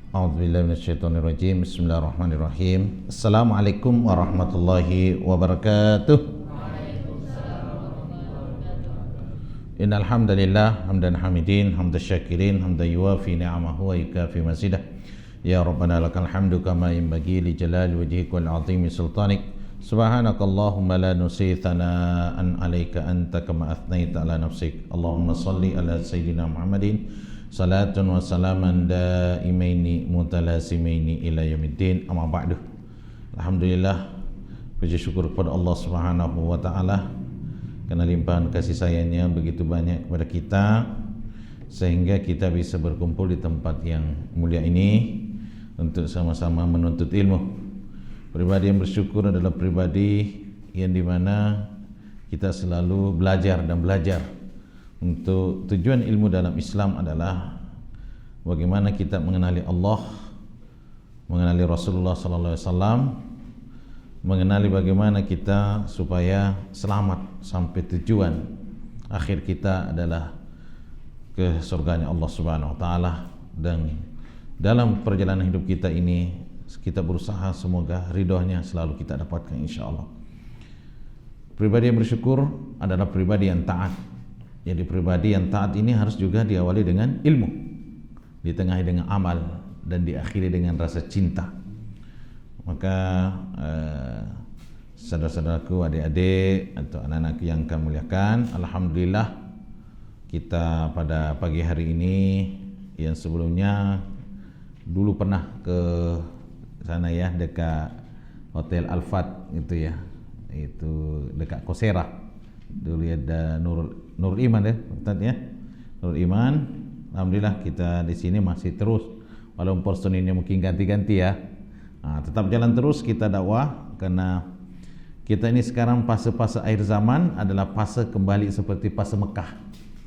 A'udzubillahi minasyaitonirrajim. Bismillahirrahmanirrahim. Assalamualaikum warahmatullahi wabarakatuh. Innal hamdalillah hamdan hamidin hamdan syakirin hamdan yuwafi ni'amahu wa yukafi mazidah. Ya Rabbana lakal hamdu kama yanbaghi li jalali wajhika wal 'azimi sultanik. Subhanakallahumma la nusi thana'an 'alaika anta kama athnaita 'ala nafsik. Allahumma shalli ala sayyidina Muhammadin salatun wa salaman daimaini mutalasimaini ila yaumiddin. Amma ba'du. Alhamdulillah, puji syukur kepada Allah Subhanahu wa taala karena limpahan kasih sayangnya begitu banyak kepada kita sehingga kita bisa berkumpul di tempat yang mulia ini untuk sama-sama menuntut ilmu. Pribadi yang bersyukur adalah pribadi yang dimana kita selalu belajar dan belajar. Untuk tujuan ilmu dalam Islam adalah bagaimana kita mengenali Allah, mengenali Rasulullah sallallahu alaihi wasallam, mengenali bagaimana kita supaya selamat sampai tujuan akhir kita adalah ke surganya Allah Subhanahu wa taala. Dan dalam perjalanan hidup kita ini kita berusaha semoga ridhonya selalu kita dapatkan insyaallah. Pribadi yang bersyukur adalah pribadi yang taat. Jadi pribadi yang taat ini harus juga diawali dengan ilmu, ditengahi dengan amal, dan diakhiri dengan rasa cinta. Maka saudara-saudaraku, adik-adik atau anak-anak yang kami muliakan, alhamdulillah kita pada pagi hari ini yang sebelumnya dulu pernah ke sana ya, dekat Hotel Al-Fat gitu ya, itu dekat Kosera. Dulu ada Nurul Iman ya, Ustaz ya. Nurul Iman, alhamdulillah kita di sini masih terus, walaupun personilnya mungkin ganti-ganti ya. Nah, tetap jalan terus kita dakwah karena kita ini sekarang fase-fase akhir zaman adalah fase kembali seperti fase Mekah.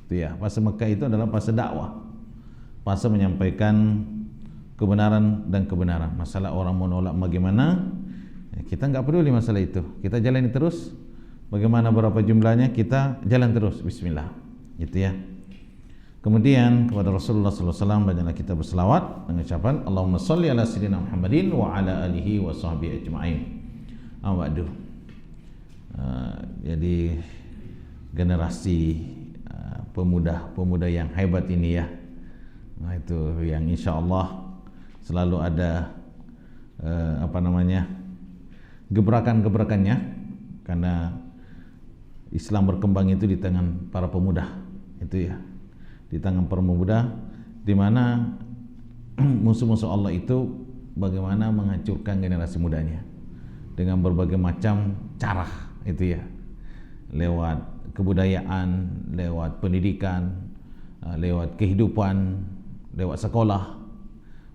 Itu ya, fase Mekah itu adalah fase dakwah. Fase menyampaikan kebenaran dan kebenaran. Masalah orang menolak bagaimana, kita enggak peduli masalah itu. Kita jalani terus. Bagaimana berapa jumlahnya, kita jalan terus, bismillah. Gitu ya. Kemudian kepada Rasulullah sallallahu alaihi wasallam banyaklah kita berselawat dengan ucapan Allahumma shalli ala sayyidina Muhammadin wa ala alihi wa sahbihi ajma'in. Awadu. Jadi generasi pemuda yang hebat ini ya. Nah, itu yang insyaallah selalu ada gebrakan-gebrakannya, karena Islam berkembang itu di tangan para pemuda, itu ya, di tangan para pemuda, di mana musuh-musuh Allah itu bagaimana menghancurkan generasi mudanya dengan berbagai macam cara, itu ya, lewat kebudayaan, lewat pendidikan, lewat kehidupan, lewat sekolah,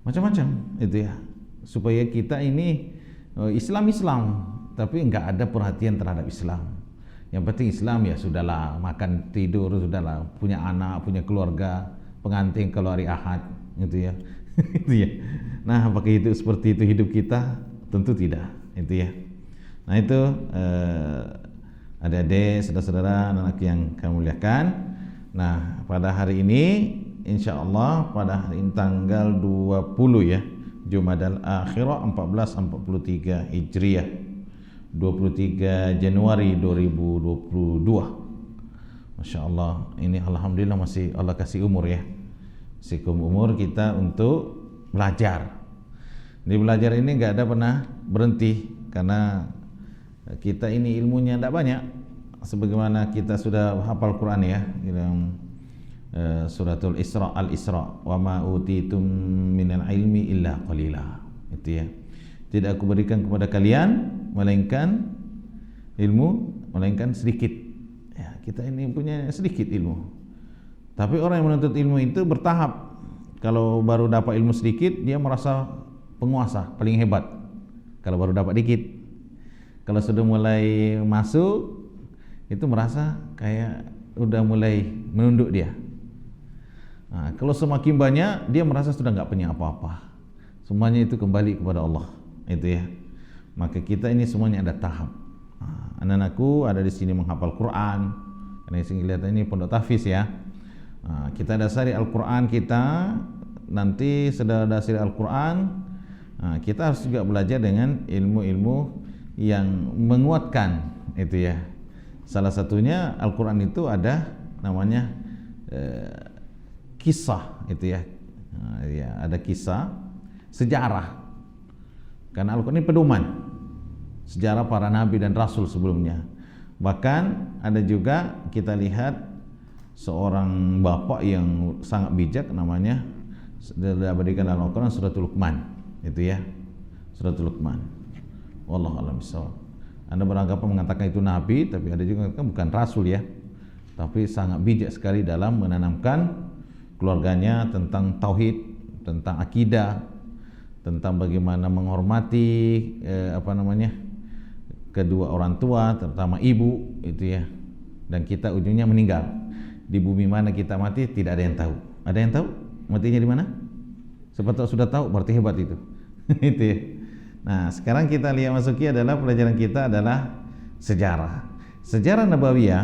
macam-macam, itu ya, supaya kita ini Islam tapi enggak ada perhatian terhadap Islam. Yang penting Islam ya sudahlah, makan tidur sudahlah, punya anak, punya keluarga, pengantin kalau hari Ahad, gitu ya. Itu ya. Nah, apakah itu seperti itu hidup kita? Tentu tidak, itu ya. Nah, itu adik-adik, saudara-saudara, anak yang kami muliakan. Nah, pada hari ini insyaallah pada hari ini tanggal 20 ya, Jumadal Akhirah 1443 Hijriah, 23 Januari 2022. Masya Allah, ini alhamdulillah masih Allah kasih umur ya, kasih umur kita untuk belajar. Di belajar ini nggak ada pernah berhenti, karena kita ini ilmunya tidak banyak. Sebagaimana kita sudah hafal Quran ya, suratul Isra, Al-Isra, wa ma utitum minal ilmi illa qalila. Itu ya. Tidak aku berikan kepada kalian melainkan ilmu, melainkan sedikit. Ya, kita ini punya sedikit ilmu. Tapi orang yang menuntut ilmu itu bertahap. Kalau baru dapat ilmu sedikit, dia merasa penguasa, paling hebat. Kalau baru dapat dikit. Kalau sudah mulai masuk, itu merasa kayak udah mulai menunduk dia. Nah, kalau semakin banyak, dia merasa sudah enggak punya apa-apa. Semuanya itu kembali kepada Allah. Itu ya. Maka kita ini semuanya ada tahap. Anak-anakku ada di sini menghafal Quran. Karena sini kelihatan ini pondok tahfiz ya. Kita dasari Al-Quran kita nanti sudah dasar Al-Quran, kita harus juga belajar dengan ilmu-ilmu yang menguatkan itu ya. Salah satunya Al-Quran itu ada namanya kisah itu ya. Ya, ada kisah sejarah. Karena Al-Quran ini pedoman sejarah para nabi dan rasul sebelumnya. Bahkan ada juga kita lihat seorang bapak yang sangat bijak, namanya diabadikan dalam Al-Quran Suratul Luqman itu ya, Suratul Luqman. Wallahu a'lam bishawab. Anda beranggapan mengatakan itu nabi, tapi ada juga yang bukan rasul ya, tapi sangat bijak sekali dalam menanamkan keluarganya tentang tauhid, tentang akidah, tentang bagaimana menghormati kedua orang tua, terutama ibu itu ya. Dan kita ujungnya meninggal. Di bumi mana kita mati tidak ada yang tahu. Ada yang tahu matinya di mana? Siapa tahu sudah tahu, berarti hebat itu. Itu ya. Nah, sekarang kita lihat masuki adalah pelajaran kita adalah sejarah. Sejarah Nabawiyah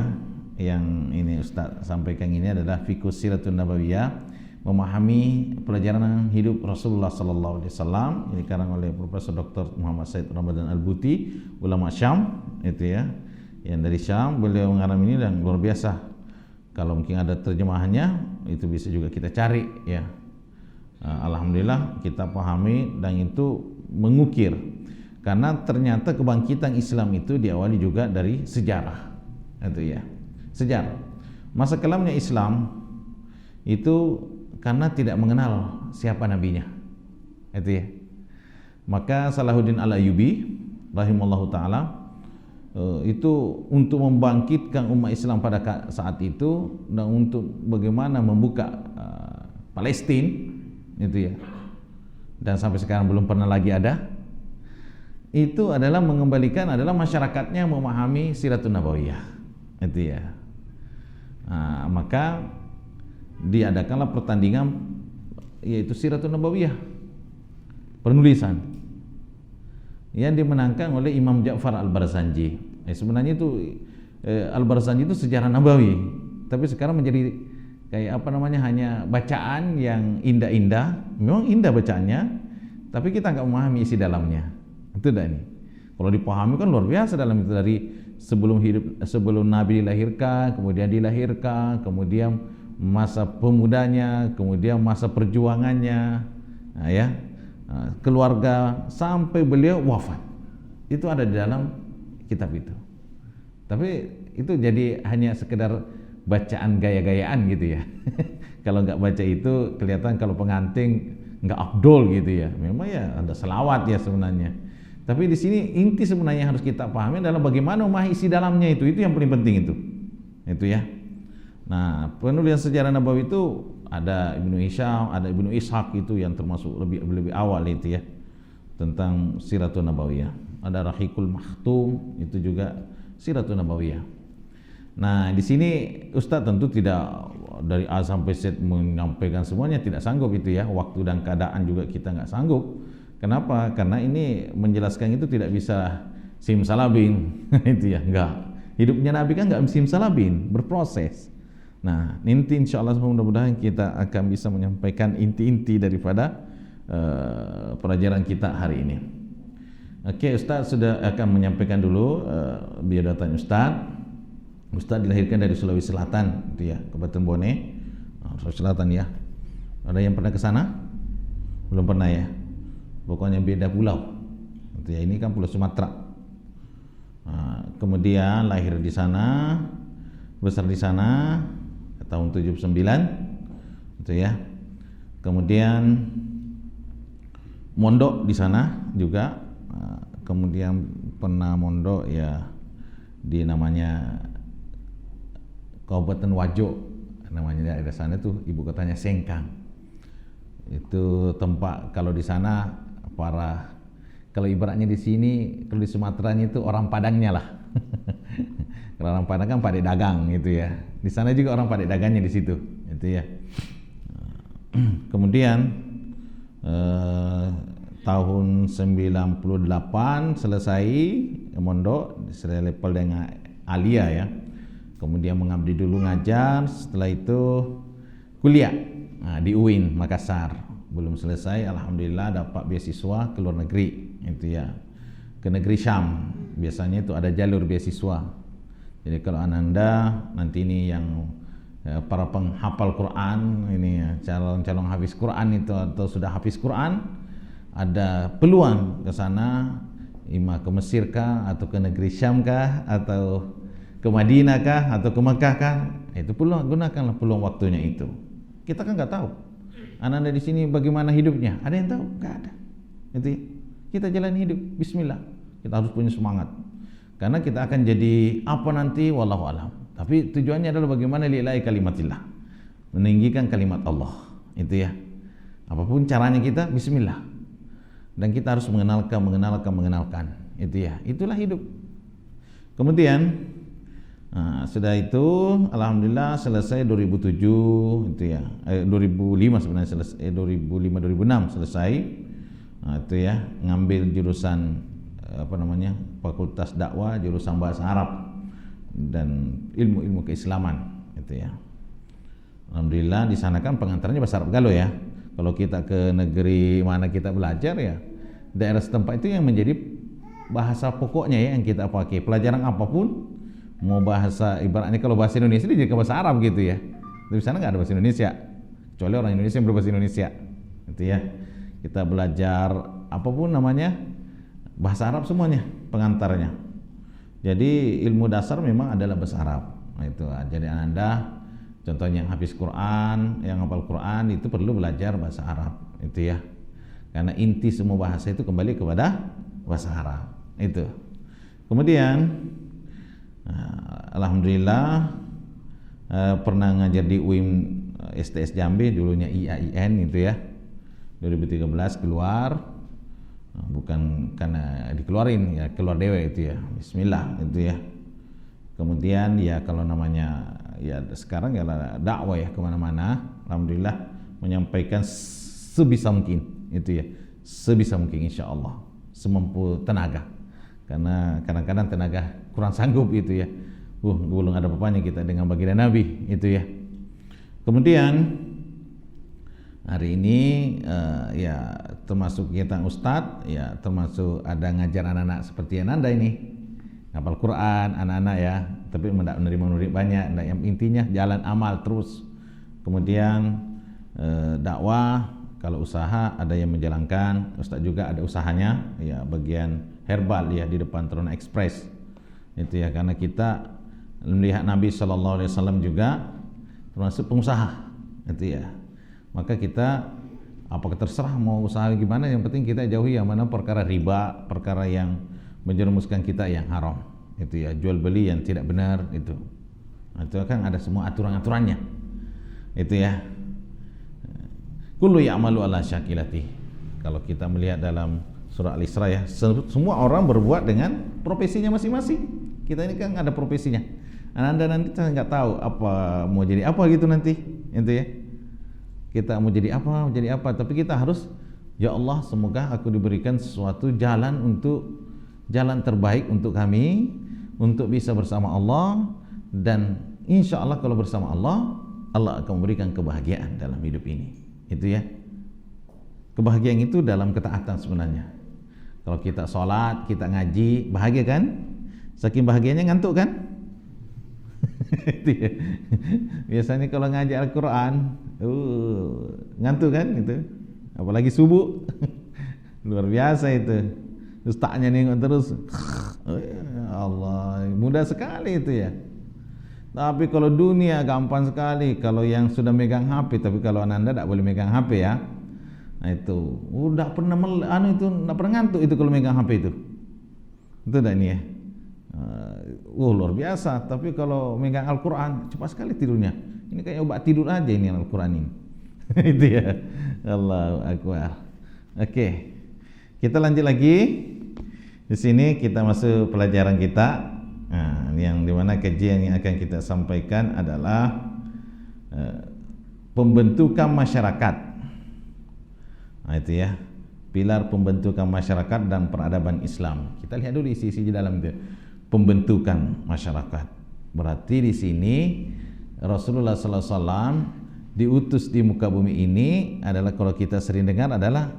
yang ini Ustaz sampaikan ini adalah Fiqhus Siratun Nabawiyah, memahami pelajaran hidup Rasulullah sallallahu alaihi wasallam. Ini dikarang oleh Profesor Dr. Muhammad Said Ramadan Al-Buti, ulama Syam itu ya. Yang dari Syam beliau mengarang ini dan luar biasa. Kalau mungkin ada terjemahannya itu bisa juga kita cari ya. Alhamdulillah kita pahami dan itu mengukir. Karena ternyata kebangkitan Islam itu diawali juga dari sejarah. Itu ya. Sejarah. Masa kelamnya Islam itu karena tidak mengenal siapa nabinya. Itu ya. Maka Salahuddin Al-Ayyubi rahimallahu taala itu untuk membangkitkan umat Islam pada saat itu dan untuk bagaimana membuka Palestina itu ya. Dan sampai sekarang belum pernah lagi ada. Itu adalah mengembalikan adalah masyarakatnya memahami Siratun Nabawiyah. Itu ya. Nah, maka diadakanlah pertandingan yaitu Siratun Nabawiyah, penulisan yang dimenangkan oleh Imam Ja'far Al-Barzanji. Sebenarnya itu Al-Barzanji itu sejarah Nabawi, tapi sekarang menjadi kayak hanya bacaan yang indah-indah. Memang indah bacaannya, tapi kita nggak memahami isi dalamnya. Itu dah ini. Kalau dipahami kan luar biasa dalam itu, dari sebelum Nabi dilahirkan, kemudian masa pemudanya, kemudian masa perjuangannya, keluarga sampai beliau wafat. Itu ada di dalam kitab itu. Tapi itu jadi hanya sekedar bacaan gaya-gayaan gitu ya. Kalau nggak baca itu kelihatan kalau pengantin nggak afdol gitu ya. Memang ya ada selawat ya sebenarnya. Tapi di sini inti sebenarnya harus kita pahami adalah bagaimana memahami isi dalamnya itu yang paling penting itu. Itu ya. Nah, penulisan sejarah Nabawi itu ada Ibnu Hisham, ada Ibnu Ishaq itu yang termasuk lebih awal itu ya, tentang Siratun Nabawiyah. Ada Rahiqul Makhtum itu juga Siratun Nabawiyah. Nah, di sini Ustadz tentu tidak dari A sampai Z menyampaikan semuanya, tidak sanggup itu ya. Waktu dan keadaan juga kita nggak sanggup. Kenapa? Karena ini menjelaskan itu tidak bisa simsalabim itu ya, enggak. Hidupnya Nabi kan enggak simsalabim, berproses. Nah, nanti insyaallah mudah-mudahan kita akan bisa menyampaikan inti-inti daripada pelajaran kita hari ini. Oke, Ustaz sudah akan menyampaikan dulu biodatanya Ustaz. Ustaz dilahirkan dari Sulawesi Selatan itu ya, Kabupaten Bone. Sulawesi Selatan ya. Ada yang pernah ke sana? Belum pernah ya. Pokoknya beda pulau. Ya, ini kan Pulau Sumatera. Nah, kemudian lahir di sana, besar di sana tahun 79 itu ya. Kemudian mondok di sana juga. Kemudian pernah mondok ya di namanya Kabupaten Wajo, namanya daerah sana tuh ibu kotanya Sengkang. Itu tempat kalau di sana kalau ibaratnya di sini, kalau di Sumateranya itu orang Padangnya lah. Kalau orang Padang kan pandai dagang gitu ya. Di sana juga orang pandai dagangnya di situ, itu ya. Kemudian tahun 98 selesai mondok, level dengan alia ya. Kemudian mengabdi dulu ngajar, setelah itu kuliah di UIN Makassar. belum selesai, alhamdulillah dapat beasiswa ke luar negeri, itu ya, ke negeri Syam. Biasanya itu ada jalur beasiswa. Jadi kalau ananda nanti ini yang para penghafal Quran ini ya, calon-calon hafiz Quran itu atau sudah hafiz Quran, ada peluang ke sana, ima ke Mesir kah, atau ke negeri Syam kah, atau ke Madinah kah, atau ke Mekah kah, itu peluang, gunakanlah peluang waktunya itu. Kita kan nggak tahu ananda di sini bagaimana hidupnya, ada yang tahu? Nggak ada. Itu ya. Kita jalan hidup, Bismillah. Kita harus punya semangat, karena kita akan jadi apa nanti, wallahu alam. Tapi tujuannya adalah bagaimana lillahi kalimatillah, meninggikan kalimat Allah, itu ya. Apapun caranya kita, Bismillah. Dan kita harus mengenalkan, itu ya. Itulah hidup. Kemudian sudah itu, alhamdulillah selesai 2007, itu ya. 2005 sebenarnya selesai, 2005-2006 selesai. Itu ya, ngambil jurusan Fakultas Dakwah, jurusan Bahasa Arab dan ilmu-ilmu keislaman, itu ya. Alhamdulillah di sana kan pengantarnya bahasa Arab Galuh ya. Kalau kita ke negeri mana kita belajar ya, daerah setempat itu yang menjadi bahasa pokoknya ya yang kita pakai. Pelajaran apapun, mau bahasa, ibaratnya kalau bahasa Indonesia dia jadi bahasa Arab gitu ya. Di sana nggak ada bahasa Indonesia, kecuali orang Indonesia yang berbahasa Indonesia, gitu ya. Kita belajar apapun namanya bahasa Arab semuanya pengantarnya. Jadi ilmu dasar memang adalah bahasa Arab. Nah, itu. Jadi Anda contohnya yang hafiz Quran, yang hafal Quran itu perlu belajar bahasa Arab, itu ya. Karena inti semua bahasa itu kembali kepada bahasa Arab. Itu. Kemudian alhamdulillah pernah ngajar di UIM STS Jambi, dulunya IAIN, itu ya. 2013 keluar. Bukan karena dikeluarin ya, keluar dewe itu ya, Bismillah, itu ya. Kemudian ya kalau namanya ya sekarang ya dakwah ya kemana-mana, alhamdulillah menyampaikan sebisa mungkin, itu ya, sebisa mungkin insya Allah, semampu tenaga, karena kadang-kadang tenaga kurang sanggup, itu ya. Belum ada apa-apanya kita dengan baginda Nabi, itu ya. Kemudian hari ini ya termasuk kegiatan Ustadz ya, termasuk ada ngajar anak-anak seperti Ananda ini, hafal Quran anak-anak ya, tapi tidak menerima murid banyak. Nah, yang intinya jalan amal terus. Kemudian dakwah, kalau usaha ada yang menjalankan, Ustadz juga ada usahanya ya, bagian herbal ya di depan Trona Express, itu ya. Karena kita melihat Nabi SAW juga termasuk pengusaha, itu ya. Maka kita apakah terserah mau usaha gimana, yang penting kita jauhi yang mana perkara riba, perkara yang menjerumuskan kita yang haram, itu ya, jual beli yang tidak benar, itu. Nah, itu kan ada semua aturan-aturannya, itu ya. Kullu ya'malu ala syakilati. Kalau kita melihat dalam surah Al-Isra ya, semua orang berbuat dengan profesinya masing-masing. Kita ini kan ada profesinya. Anda nanti saya nggak tahu apa mau jadi apa gitu nanti, itu ya. Kita mau jadi apa, tapi kita harus, ya Allah semoga aku diberikan sesuatu jalan terbaik untuk kami, untuk bisa bersama Allah, dan insya Allah kalau bersama Allah, Allah akan memberikan kebahagiaan dalam hidup ini, itu ya. Kebahagiaan itu dalam ketaatan sebenarnya. Kalau kita sholat, kita ngaji, bahagia kan? Saking bahagianya ngantuk kan? Itu ya. Biasanya kalau ngaji Al-Quran ngantuk kan itu, apalagi subuh. Luar biasa itu, ustaznya nengok terus, Allah, mudah sekali itu ya. Tapi kalau dunia gampang sekali, kalau yang sudah megang HP. Tapi kalau Ananda tidak boleh megang HP ya. Nah itu udah pernah tidak pernah ngantuk itu kalau megang HP itu tidak ini ya. Luar biasa. Tapi kalau megang Al-Quran cepat sekali tidurnya. Ini kayak obat tidur aja ini Al-Quran ini. Itu ya. Allahu Akbar. Oke. Kita lanjut lagi. Di sini kita masuk pelajaran kita. Nah, yang dimana kajian yang akan kita sampaikan adalah pembentukan masyarakat. Nah, itu ya. Pilar pembentukan masyarakat dan peradaban Islam. Kita lihat dulu isi-isi di dalam itu. Pembentukan masyarakat. Berarti di sini Rasulullah SAW diutus di muka bumi ini adalah, kalau kita sering dengar adalah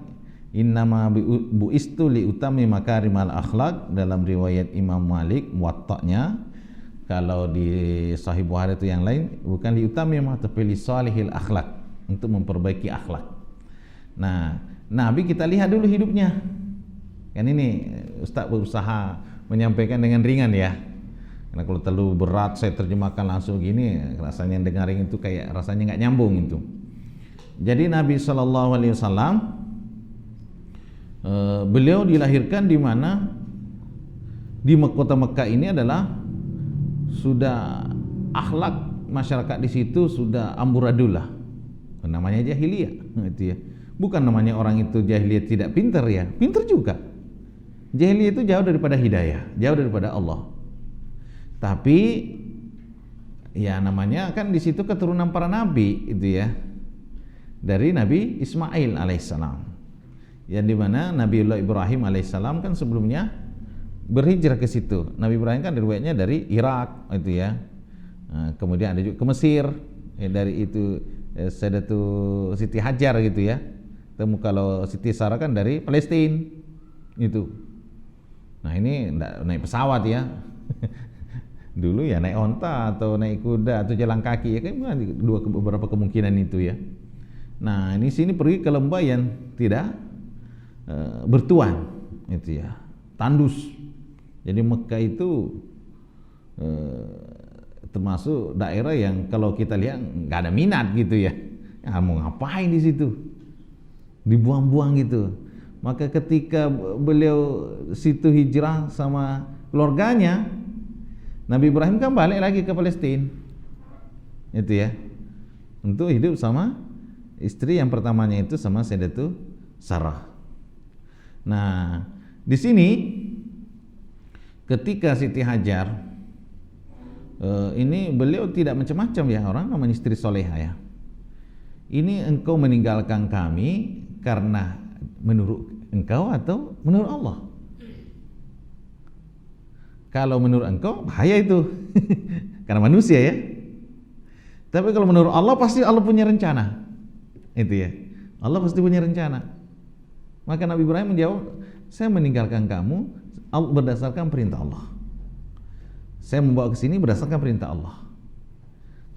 innama bu'istu li utami makarimal akhlak, dalam riwayat Imam Malik Muwatta'nya. Kalau di Sahih Bukhari itu yang lain, bukan li utami tapi li salihil akhlak, untuk memperbaiki akhlak. Nah, Nabi kita lihat dulu hidupnya. Kan ini Ustaz berusaha menyampaikan dengan ringan ya. Karena kalau terlalu berat saya terjemahkan langsung gini, rasanya dengarin itu kayak rasanya nggak nyambung itu. Jadi Nabi SAW beliau dilahirkan di mana, di kota Mekah ini adalah sudah akhlak masyarakat di situ sudah amburadul lah. Namanya jahiliyah itu ya. Bukan namanya orang itu jahiliyah tidak pintar ya, pintar juga. Jahiliyah itu jauh daripada hidayah, jauh daripada Allah. Tapi ya namanya kan di situ keturunan para nabi itu ya, dari Nabi Ismail alaihissalam, yang dimana Nabiullah Ibrahim alaihissalam kan sebelumnya berhijrah ke situ. Nabi Ibrahim kan riwayatnya dari Irak itu ya. Kemudian ada juga ke Mesir dari itu Sayyidatu Siti Hajar gitu ya. Temu kalau Siti Sarah kan dari Palestina itu. Nah ini naik pesawat ya. Dulu ya naik onta atau naik kuda atau jalan kaki ya, kan beberapa kemungkinan itu ya. Nah ini sini pergi ke lembah yang tidak bertuan itu ya, tandus. Jadi Mekah itu termasuk daerah yang kalau kita lihat nggak ada minat gitu ya. Ya mau ngapain di situ? Dibuang-buang gitu. Maka ketika beliau situ hijrah sama keluarganya, Nabi Ibrahim kan balik lagi ke Palestina, itu ya, untuk hidup sama istri yang pertamanya itu sama Sayyidatu Sarah. Nah, di sini ketika Siti Hajar ini beliau tidak macam-macam ya, orang namanya istri soleha ya. Ini engkau meninggalkan kami karena menurut engkau atau menurut Allah? Kalau menurut engkau bahaya itu karena manusia ya. Tapi kalau menurut Allah pasti Allah punya rencana. Itu ya. Allah pasti punya rencana. Maka Nabi Ibrahim menjawab, saya meninggalkan kamu berdasarkan perintah Allah. Saya membawa ke sini berdasarkan perintah Allah.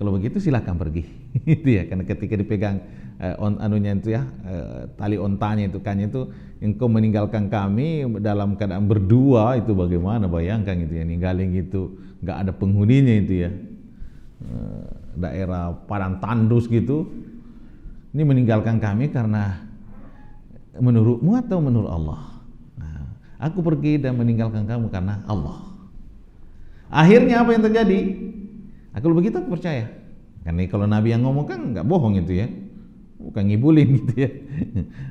Kalau begitu silakan pergi. Itu ya, karena ketika dipegang anunya itu ya, tali ontanya itu kan itu, engkau meninggalkan kami dalam keadaan berdua, itu bagaimana, bayangkan gitu ya, ninggalin gitu, nggak ada penghuninya itu ya, daerah padang tandus gitu. Ini meninggalkan kami karena menurutmu atau menurut Allah? Nah, aku pergi dan meninggalkan kamu karena Allah. Akhirnya apa yang terjadi? Kalau begitu aku percaya. Karena kalau Nabi yang ngomong kan nggak bohong itu ya, bukan ngibulin gitu ya.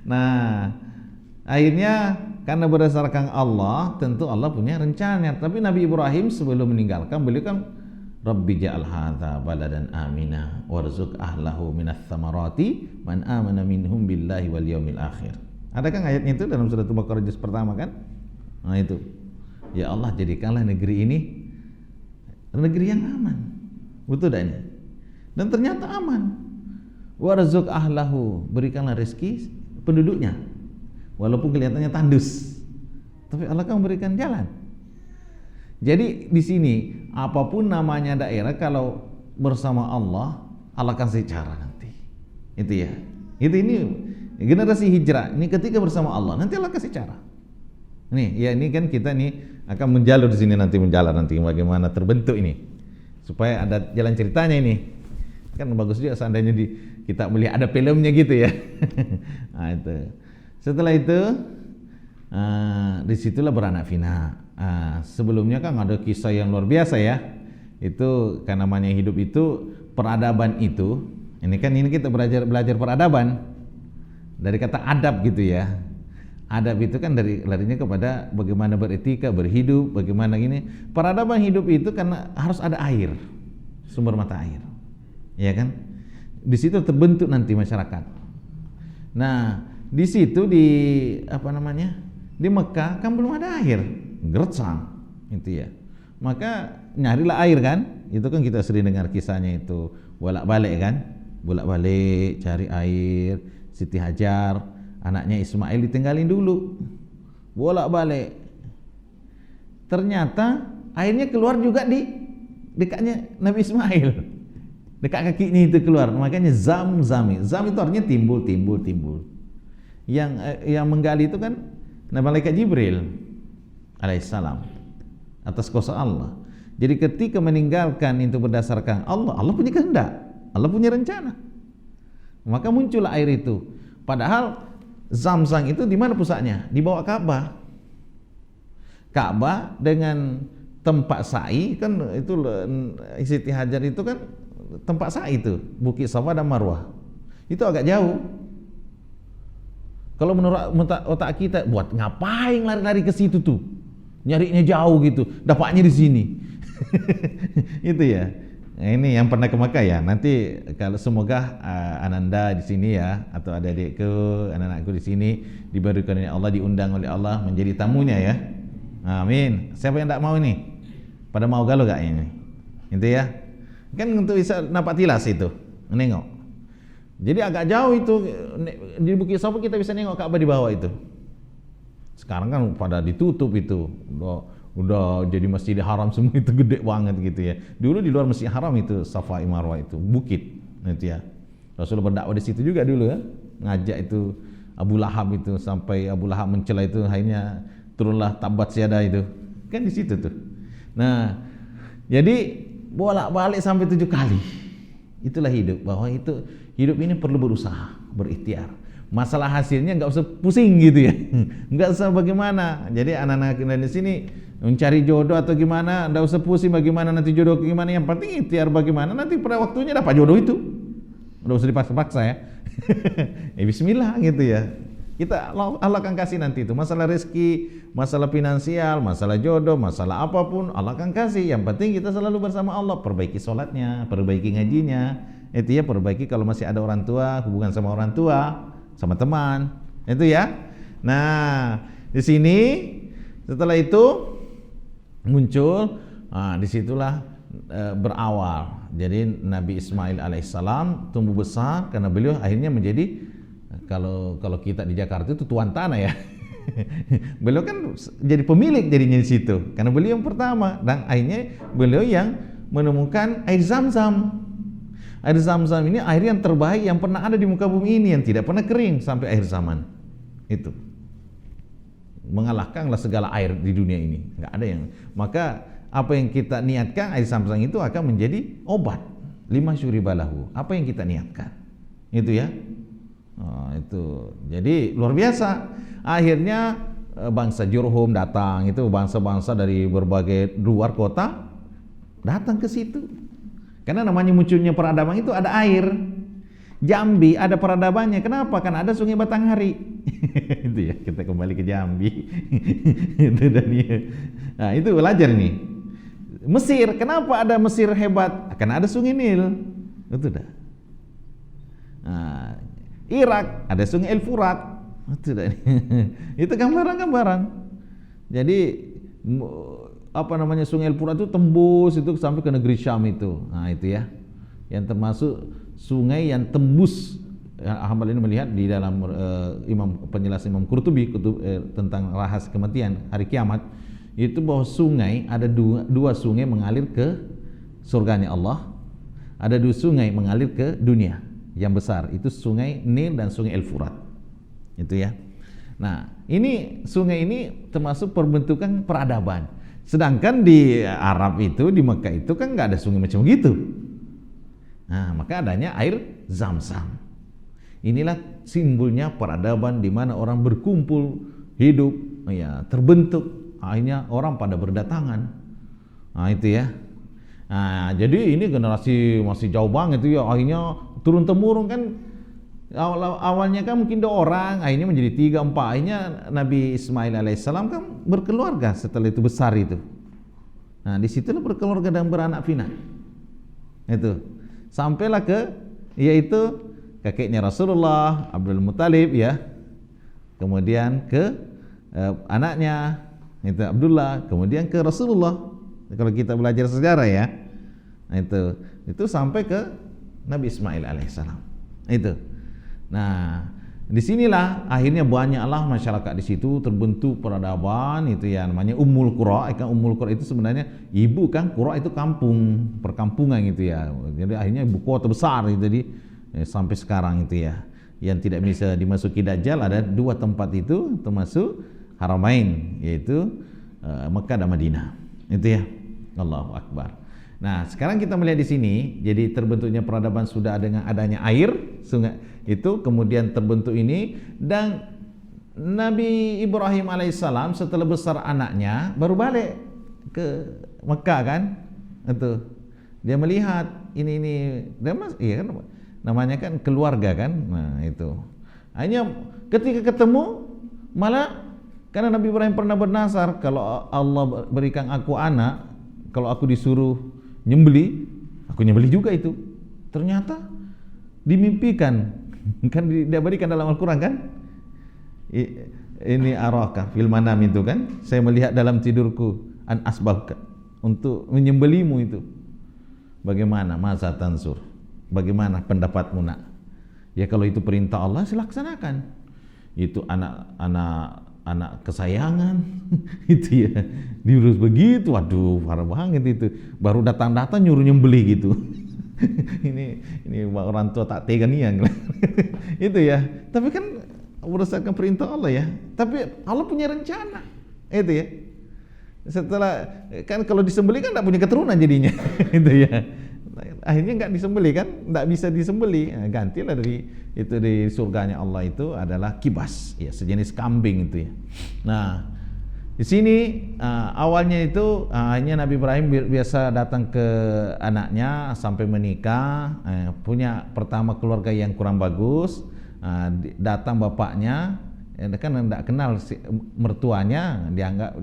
Nah, akhirnya karena berdasarkan Allah, tentu Allah punya rencana. Tapi Nabi Ibrahim sebelum meninggalkan, beliau kan Rabbi ja'al hadza baladan amina warzuq ahlahu minas tsamarati man amana minhum billahi wal yaumil akhir. Ada kan ayatnya itu dalam surah Al-Baqarah juz pertama kan? Nah itu. Ya Allah, jadikanlah negeri ini negeri yang aman. Betul tak ini? Dan ternyata aman. Warzuq ahlahu, berikanlah rezeki penduduknya. Walaupun kelihatannya tandus, tapi Allah kan memberikan jalan. Jadi di sini apapun namanya daerah, kalau bersama Allah, Allah kasih cara nanti. Itu ya. Ini generasi hijrah. Ini ketika bersama Allah, nanti Allah kasih cara. Nih, ya ini kan kita nih akan menjalur di sini nanti, nanti bagaimana terbentuk ini. Supaya ada jalan ceritanya ini. Kan bagus juga seandainya kita melihat ada filmnya gitu ya. Nah, itu. Setelah itu disitulah beranak pinak. Sebelumnya kan ada kisah yang luar biasa ya. Itu kan namanya hidup itu peradaban itu. Ini kita belajar peradaban dari kata adab gitu ya. Adab itu kan dari larinya kepada bagaimana beretika, berhidup, bagaimana gini. Peradaban hidup itu karena harus ada air, sumber mata air, ya kan? Di situ terbentuk nanti masyarakat. Nah, di situ di Mekah kan belum ada air, gersang, itu ya. Maka nyarilah air kan? Itu kan kita sering dengar kisahnya itu bolak-balik kan? bolak-balik cari air. Siti Hajar, anaknya Ismail ditinggalin dulu, bolak-balik. Ternyata airnya keluar juga di dekatnya Nabi Ismail, dekat kakinya itu keluar. Makanya Zam-Zam itu artinya timbul. Yang menggali itu kan malaikat Jibril alaihissalam atas kuasa Allah. Jadi ketika meninggalkan itu berdasarkan Allah punya kehendak, Allah punya rencana, maka muncullah air itu. Padahal Zam-Zam itu di mana pusatnya? Di bawah Ka'bah. Ka'bah dengan tempat sa'i kan itu, Siti Hajar itu kan tempat sa'i itu, Bukit Safa dan Marwah. Itu agak jauh. Kalau menurut otak kita, buat ngapain lari-lari ke situ tuh? Nyarinya jauh gitu, dapatnya di sini. Itu ya. Nah, ini yang pernah ke Makkah ya. Nanti kalau semoga Ananda di sini ya, atau adik-adikku, anak-anakku di sini diberikan oleh Allah, diundang oleh Allah menjadi tamunya ya. Amin. Siapa yang tak mau ini? Pada mau galau gak ini? Itu ya. Kan untuk bisa nampak tilas itu, nengok. Jadi agak jauh itu di Bukit Safa kita bisa nengok Ka'bah di bawah itu. Sekarang kan pada ditutup itu. Udah jadi Masjidil Haram semua itu gede banget gitu ya. Dulu di luar Masjidil Haram itu Safa Marwah itu bukit itu ya. Rasulullah berdakwah di situ juga dulu ya. Ngajak itu Abu Lahab itu, sampai Abu Lahab mencela itu, akhirnya turunlah tabat siada itu. Kan di situ tuh. Nah, jadi bolak-balik sampai 7 kali. Itulah hidup, bahwa itu hidup ini perlu berusaha, berikhtiar. Masalah hasilnya nggak usah pusing gitu ya, nggak usah bagaimana. Jadi anak-anak di sini mencari jodoh atau gimana, nggak usah pusing bagaimana nanti jodoh gimana. Yang penting ikhtiar bagaimana nanti pada waktunya dapat jodoh itu. Nggak usah dipaksa-paksa ya. Bismillah gitu ya. Kita Allah akan kasih nanti itu. Masalah rezeki, masalah finansial, masalah jodoh, masalah apapun Allah akan kasih. Yang penting kita selalu bersama Allah. Perbaiki sholatnya, perbaiki ngajinya. Itu ya, perbaiki kalau masih ada orang tua, hubungan sama orang tua, sama teman. Itu ya. Nah, di sini setelah itu muncul, disitulah berawal. Jadi Nabi Ismail alaihissalam tumbuh besar karena beliau akhirnya menjadi, kalau kita di Jakarta itu tuan tanah ya. Beliau kan jadi pemilik jadinya di situ karena beliau yang pertama, dan akhirnya beliau yang menemukan air Zam-Zam. Air Zam-Zam ini air yang terbaik yang pernah ada di muka bumi ini, yang tidak pernah kering sampai akhir zaman. Itu mengalahkanlah segala air di dunia ini, nggak ada yang. Maka apa yang kita niatkan, air Zam-Zam itu akan menjadi obat. 5 syuribalahu. Apa yang kita niatkan, itu ya. Itu jadi luar biasa. Akhirnya bangsa Jurhum datang, itu bangsa-bangsa dari berbagai luar kota datang ke situ. Karena namanya munculnya peradaban itu ada air. Jambi ada peradabannya. Kenapa? Karena ada Sungai Batanghari. Itu ya, kita kembali ke Jambi. Itu dan ya. Nah, itu belajar nih. Mesir, kenapa ada Mesir hebat? Karena ada Sungai Nil. Itu dah. Nah, Irak ada Sungai El-Furat. Itu dah. Itu gambaran-gambaran. Jadi Sungai El-Furat itu tembus itu sampai ke negeri Syam itu. Nah, itu ya. Yang termasuk sungai yang tembus. Hambal ini melihat di dalam penjelasan Imam Qurtubi tentang rahasia kematian hari kiamat, itu bahwa sungai ada dua sungai mengalir ke surganya Allah. Ada 2 sungai mengalir ke dunia yang besar, itu Sungai Nil dan Sungai El-Furat. Itu ya. Nah, ini sungai ini termasuk perbentukan peradaban. Sedangkan di Arab itu, di Mekah itu kan nggak ada sungai macam gitu. Nah, maka adanya air Zam-Zam. Inilah simbolnya peradaban di mana orang berkumpul, hidup, ya, terbentuk. Akhirnya orang pada berdatangan. Nah, itu ya. Nah, jadi ini generasi masih jauh banget itu ya. Akhirnya turun temurun kan. Awalnya kan mungkin 2 orang, akhirnya menjadi 3, 4. Akhirnya Nabi Ismail alaihissalam kan berkeluarga setelah itu besar itu. Nah, disitulah berkeluarga dan beranak pinak. Itu sampailah ke, yaitu kakeknya Rasulullah, Abdul Muttalib ya. Kemudian ke anaknya itu Abdullah, kemudian ke Rasulullah. Kalau kita belajar sejarah ya. Nah, itu sampai ke Nabi Ismail alaihissalam. Itu. Nah, disinilah akhirnya banyaklah masyarakat di situ, terbentuk peradaban itu ya, namanya Ummul Qura. Ummul Qura itu sebenarnya ibu kan, Qura itu kampung, perkampungan gitu ya. Jadi akhirnya ibu kota besar itu jadi sampai sekarang itu ya. Yang tidak bisa dimasuki Dajjal ada 2 tempat itu, termasuk Haramain, yaitu Mekah dan Madinah. Itu ya. Allahu Akbar. Nah, sekarang kita melihat di sini, jadi terbentuknya peradaban sudah dengan adanya air, sungai itu, kemudian terbentuk ini, dan Nabi Ibrahim alaihissalam setelah besar anaknya baru balik ke Mekah kan, itu dia melihat ini iya kan, namanya kan keluarga kan, nah itu. Hanya ketika ketemu malah karena Nabi Ibrahim pernah bernazar kalau Allah berikan aku anak, kalau aku disuruh nyembeli, aku nyembeli juga itu. Ternyata dimimpikan, kan diberikan dalam Al-Quran kan? Ini araka fil manam itu kan? Saya melihat dalam tidurku an asbahka, untuk menyembelimu itu. Bagaimana masa tansur? Bagaimana pendapatmu nak? Ya kalau itu perintah Allah silaksanakan. Itu anak kesayangan itu ya, diurus begitu, waduh parah banget itu. Baru datang nyuruh nyembeli gitu. ini orang tua tak tega niang. Itu ya, tapi kan berdasarkan perintah Allah ya. Tapi Allah punya rencana itu ya. Setelah kan kalau disembeli kan tidak punya keturunan jadinya. Itu ya, akhirnya nggak disembeli kan, nggak bisa disembeli, nah, gantilah dari surganya Allah itu adalah kibas, ya sejenis kambing itu ya. Nah di sini awalnya itu hanya Nabi Ibrahim biasa datang ke anaknya sampai menikah, punya pertama keluarga yang kurang bagus, datang bapaknya, kan tidak kenal mertuanya, dianggap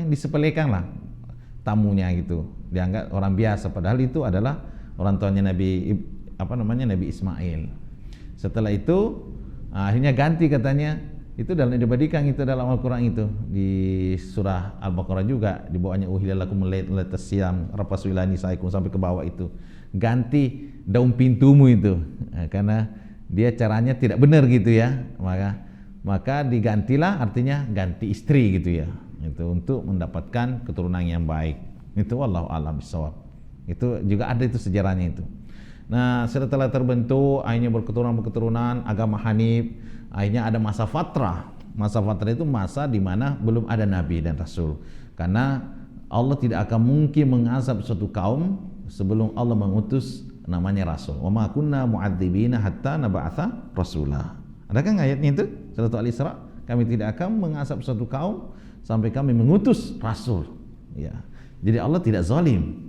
disepelekan lah tamunya gitu, dianggap orang biasa, padahal itu adalah orang tuanya Nabi Ismail. Setelah itu akhirnya ganti katanya, itu dalam dibadikan itu dalam Al-Quran itu di surah Al-Baqarah juga di bawahnya uhilalakum lailatas siyam rafasulani saikum sampai ke bawah itu, ganti daun pintumu itu, karena dia caranya tidak benar gitu ya, maka digantilah, artinya ganti istri gitu ya, itu untuk mendapatkan keturunan yang baik. Itu wallahu a'lam bishawab. Itu juga ada itu sejarahnya itu. Nah, setelah terbentuk akhirnya berketurunan agama Hanif, akhirnya ada masa fatrah. Masa fatrah itu masa di mana belum ada nabi dan rasul. Karena Allah tidak akan mungkin mengazab suatu kaum sebelum Allah mengutus namanya rasul. Wa ma kunna mu'adzibina hatta nab'atha rasula. Ada kan ayatnya itu? Surat Al-Isra, kami tidak akan mengazab suatu kaum sampai kami mengutus rasul. Ya. Jadi Allah tidak zalim.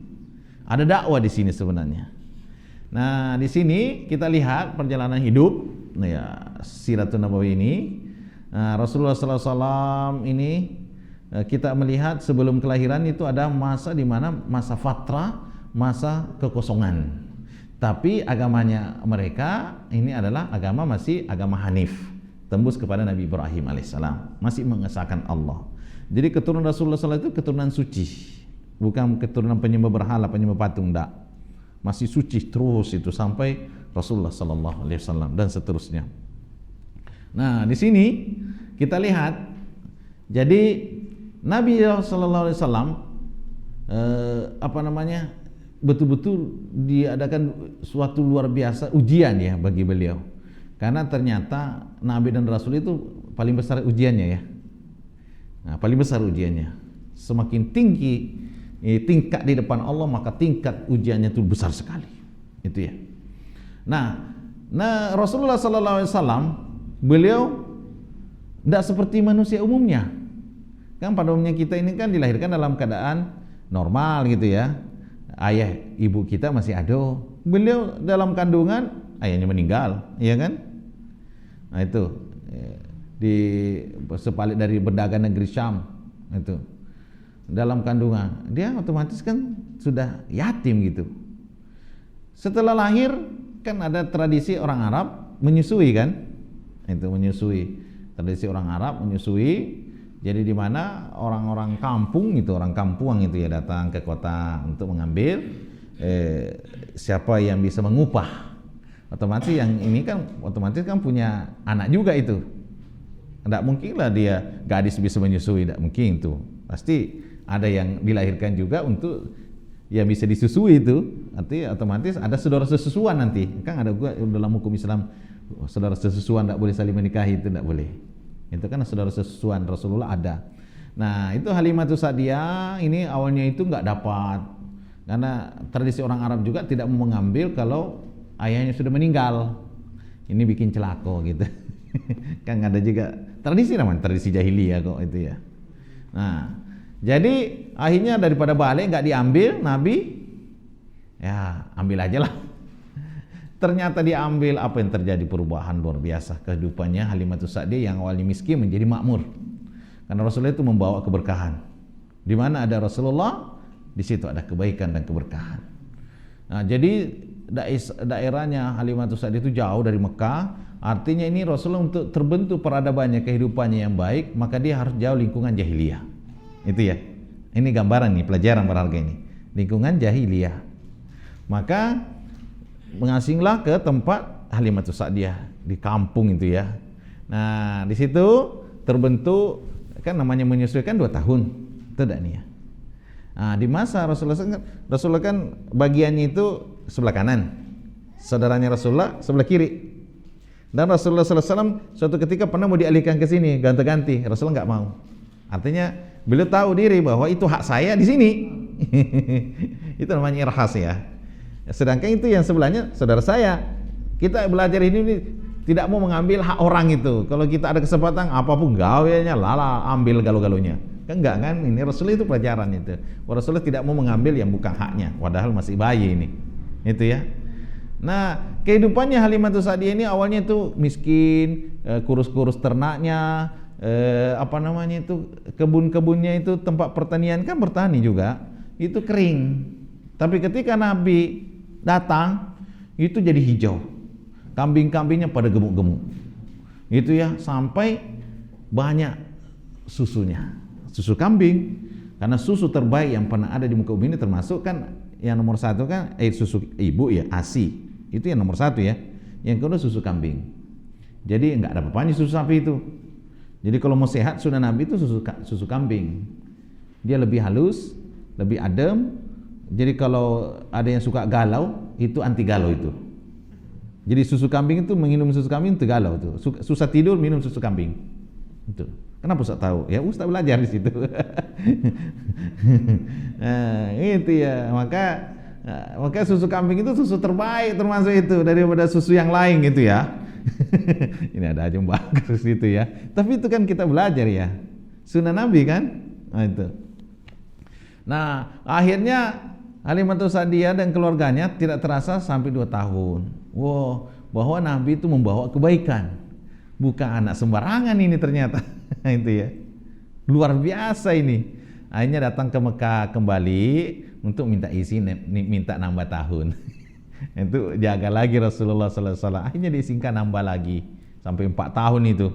Ada dakwah di sini sebenarnya. Nah, di sini kita lihat perjalanan hidup, nah ya, Siratun Nabawi ini. Nah, Rasulullah SAW ini kita melihat sebelum kelahiran itu ada masa di mana masa fatrah, masa kekosongan. Tapi agamanya mereka ini adalah masih agama Hanif, tembus kepada Nabi Ibrahim alaihissalam, masih mengesahkan Allah. Jadi keturunan Rasulullah SAW itu keturunan suci, bukan keturunan penyembah berhala, penyembah patung, enggak. Masih suci terus itu sampai Rasulullah sallallahu alaihi wasallam dan seterusnya. Nah, di sini kita lihat jadi Nabi sallallahu alaihi wasallam betul-betul diadakan suatu luar biasa ujian ya bagi beliau. Karena ternyata Nabi dan Rasul itu paling besar ujiannya ya. Nah, paling besar ujiannya. Semakin tinggi tingkat di depan Allah, maka tingkat ujiannya itu besar sekali. Itu ya. Nah Rasulullah sallallahu alaihi wasallam beliau tidak seperti manusia umumnya. Kan pada umumnya kita ini kan dilahirkan dalam keadaan normal gitu ya. Ayah ibu kita masih ada. Beliau dalam kandungan ayahnya meninggal, iya kan? Nah itu di sepalik dari berdagang negeri Syam itu. Dalam kandungan dia otomatis kan sudah yatim gitu. Setelah lahir kan ada tradisi orang Arab menyusui kan, itu menyusui, tradisi orang Arab menyusui. Jadi di mana orang-orang kampung itu, orang kampungan itu ya datang ke kota untuk mengambil siapa yang bisa mengupah otomatis yang ini kan otomatis kan punya anak juga itu. Tidak mungkin lah dia gadis bisa menyusui, tidak mungkin itu. Pasti ada yang dilahirkan juga untuk yang bisa disusui itu. Artinya otomatis ada saudara sesusuan nanti. Kan ada juga dalam hukum Islam saudara sesusuan tidak boleh saling menikahi, itu tidak boleh. Itu kan saudara sesusuan Rasulullah ada. Nah itu Halimatus Sa'diyah ini awalnya itu nggak dapat, karena tradisi orang Arab juga tidak mau mengambil kalau ayahnya sudah meninggal. Ini bikin celaka gitu. Kan ada juga tradisi namanya tradisi jahiliyah kok itu ya. Nah jadi akhirnya daripada balik nggak diambil, Nabi ya ambil aja lah. Ternyata diambil, apa yang terjadi? Perubahan luar biasa kehidupannya Halimatus Sa'diyah yang awalnya miskin menjadi makmur. Karena Rasulullah itu membawa keberkahan. Di mana ada Rasulullah, di situ ada kebaikan dan keberkahan. Nah, jadi daerahnya Halimatus Sa'diyah itu jauh dari Mekah. Artinya ini Rasulullah untuk terbentuk peradabannya, kehidupannya yang baik, maka dia harus jauh lingkungan jahiliyah. Itu ya. Ini gambaran nih, pelajaran berharga ini. Lingkungan jahiliyah. Maka mengasinglah ke tempat Halimatus Sa'diyah di kampung itu ya. Nah, di situ terbentuk kan namanya menyesuaikan 2 tahun. Itu enggak nih ya. Nah, di masa Rasulullah kan bagiannya itu sebelah kanan. Saudaranya Rasulullah sebelah kiri. Dan Rasulullah SAW suatu ketika pernah mau dialihkan ke sini, ganti-ganti. Rasulullah nggak mau. Artinya beliau tahu diri bahwa itu hak saya di sini. Itu namanya irhas ya. Sedangkan itu yang sebelahnya saudara saya. Kita belajar ini tidak mau mengambil hak orang itu. Kalau kita ada kesempatan apapun gawenya, lala ambil galau-galunya. Kan enggak kan? Ini Rasulullah itu pelajaran itu. Rasulullah tidak mau mengambil yang bukan haknya, padahal masih bayi ini. Itu ya. Nah, kehidupannya Halimatus Sa'diyah ini awalnya itu miskin, kurus-kurus ternaknya, kebun-kebunnya itu tempat pertanian kan bertani juga, itu kering. Tapi ketika Nabi datang, itu jadi hijau. Kambing-kambingnya pada gemuk-gemuk. Itu ya, sampai banyak susunya. Susu kambing. Karena susu terbaik yang pernah ada di muka bumi ini termasuk kan yang nomor 1 kan susu ibu ya, ASI. Itu yang nomor 1 ya. Yang kedua susu kambing. Jadi enggak ada apa-apanya susu sapi itu. Jadi kalau mau sehat sunnah Nabi itu susu kambing. Dia lebih halus, lebih adem. Jadi kalau ada yang suka galau, itu anti galau itu. Jadi susu kambing itu, minum susu kambing itu galau itu. Susah tidur minum susu kambing. Itu. Kenapa Ustaz tahu? Ya Ustaz belajar di situ. Nah, itu ya. Maka susu kambing itu susu terbaik termasuk itu daripada susu yang lain gitu ya. Ini ada aja bagus itu ya. Tapi itu kan kita belajar ya. Sunnah Nabi kan? Nah itu. Nah, akhirnya Halimatus Sa'diyah dan keluarganya tidak terasa sampai 2 tahun. Wow, bahwa Nabi itu membawa kebaikan. Bukan anak sembarangan ini ternyata. Itu ya. Luar biasa ini. Akhirnya datang ke Mekah kembali untuk minta izin, minta nambah tahun. Itu jaga lagi Rasulullah SAW. Akhirnya diizinkan nambah lagi sampai 4 tahun itu.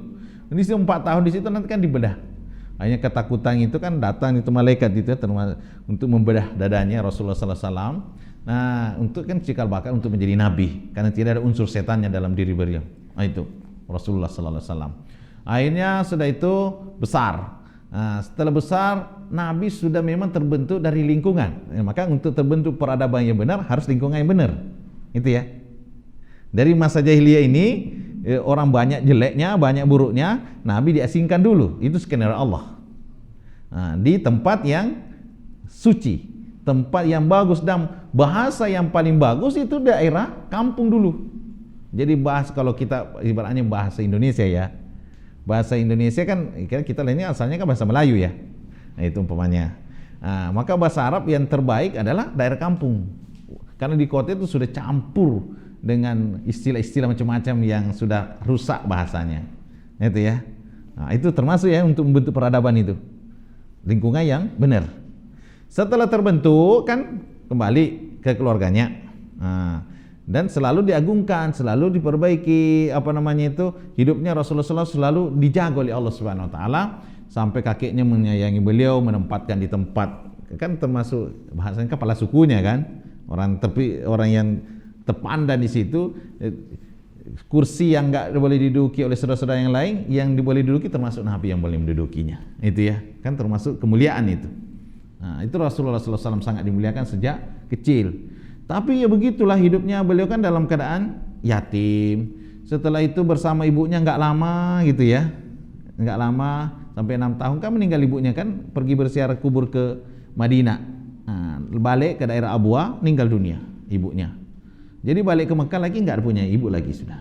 Ini 4 tahun di situ nanti kan dibedah. Hanya ketakutan itu kan datang itu malaikat itu untuk membedah dadanya Rasulullah SAW. Nah, untuk kan cikal bakal untuk menjadi nabi karena tidak ada unsur setannya dalam diri beliau. Nah, itu Rasulullah SAW. Akhirnya sudah itu besar. Nah, setelah besar Nabi sudah memang terbentuk dari lingkungan. Maka untuk terbentuk peradaban yang benar harus lingkungan yang benar. Itu ya. Dari masa jahiliyah ini orang banyak jeleknya, banyak buruknya, Nabi diasingkan dulu. Itu skenario Allah. Nah, di tempat yang suci, tempat yang bagus dan bahasa yang paling bagus itu daerah kampung dulu. Jadi kalau kita ibaratnya bahasa Indonesia ya. Bahasa Indonesia kan kita lainnya asalnya kan bahasa Melayu ya. Nah, itu umpamanya. Nah, maka bahasa Arab yang terbaik adalah daerah kampung. Karena di kota itu sudah campur dengan istilah-istilah macam-macam yang sudah rusak bahasanya. Itu ya. Nah, itu termasuk ya untuk membentuk peradaban itu. Lingkungan yang benar. Setelah terbentuk kan kembali ke keluarganya. Nah, dan selalu diagungkan, selalu diperbaiki hidupnya Rasulullah SAW selalu dijaga oleh Allah Subhanahu wa taala sampai kakeknya menyayangi beliau, menempatkan di tempat kan termasuk bahasanya kepala sukunya kan. Orang yang Tepanda di situ, kursi yang enggak boleh diduduki oleh saudara-saudara yang lain, yang boleh diduduki termasuk Nabi yang boleh mendudukinya. Itu ya, kan termasuk kemuliaan itu. Nah, itu Rasulullah SAW sangat dimuliakan sejak kecil. Tapi ya begitulah hidupnya beliau kan dalam keadaan yatim. Setelah itu bersama ibunya enggak lama gitu ya. Enggak lama, sampai 6 tahun kan meninggal ibunya kan, pergi berziarah kubur ke Madinah. Nah, balik ke daerah Abwa, meninggal dunia ibunya. Jadi balik ke Mekah lagi enggak punya ibu lagi sudah.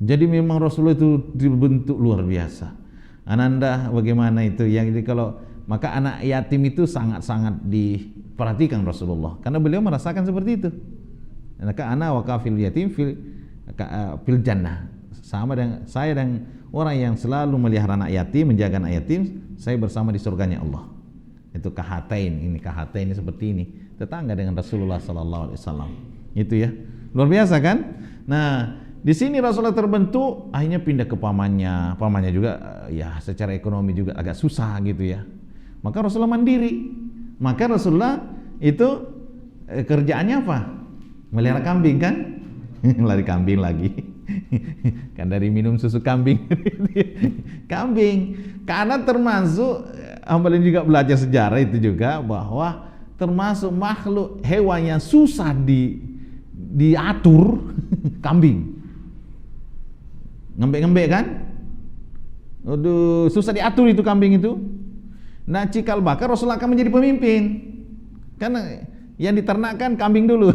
Jadi memang Rasulullah itu dibentuk luar biasa. Ananda bagaimana itu yang jadi kalau maka anak yatim itu sangat-sangat diperhatikan Rasulullah karena beliau merasakan seperti itu. Maka ana wa kafil yatim fil jannah. Sama dengan saya dan orang yang selalu melihara anak yatim, menjaga anak yatim, saya bersama di surganya Allah. Itu kahatain ini seperti ini. Tetangga dengan Rasulullah sallallahu alaihi wasallam. Itu ya. Luar biasa kan? Nah, di sini Rasulullah terbentuk, akhirnya pindah ke pamannya. Pamannya juga ya secara ekonomi juga agak susah gitu ya. Maka Rasulullah mandiri. Maka Rasulullah itu kerjaannya apa? Melihara kambing kan? Lari kambing lagi. Kan dari minum susu kambing. Kambing. Karena termasuk Hambalin juga belajar sejarah itu juga bahwa termasuk makhluk hewan yang susah diatur kambing. Ngembek-ngembek kan? Aduh, susah diatur itu kambing itu. Nah, cikal bakal Rasulullah akan menjadi pemimpin. Karena yang diternakkan kambing dulu.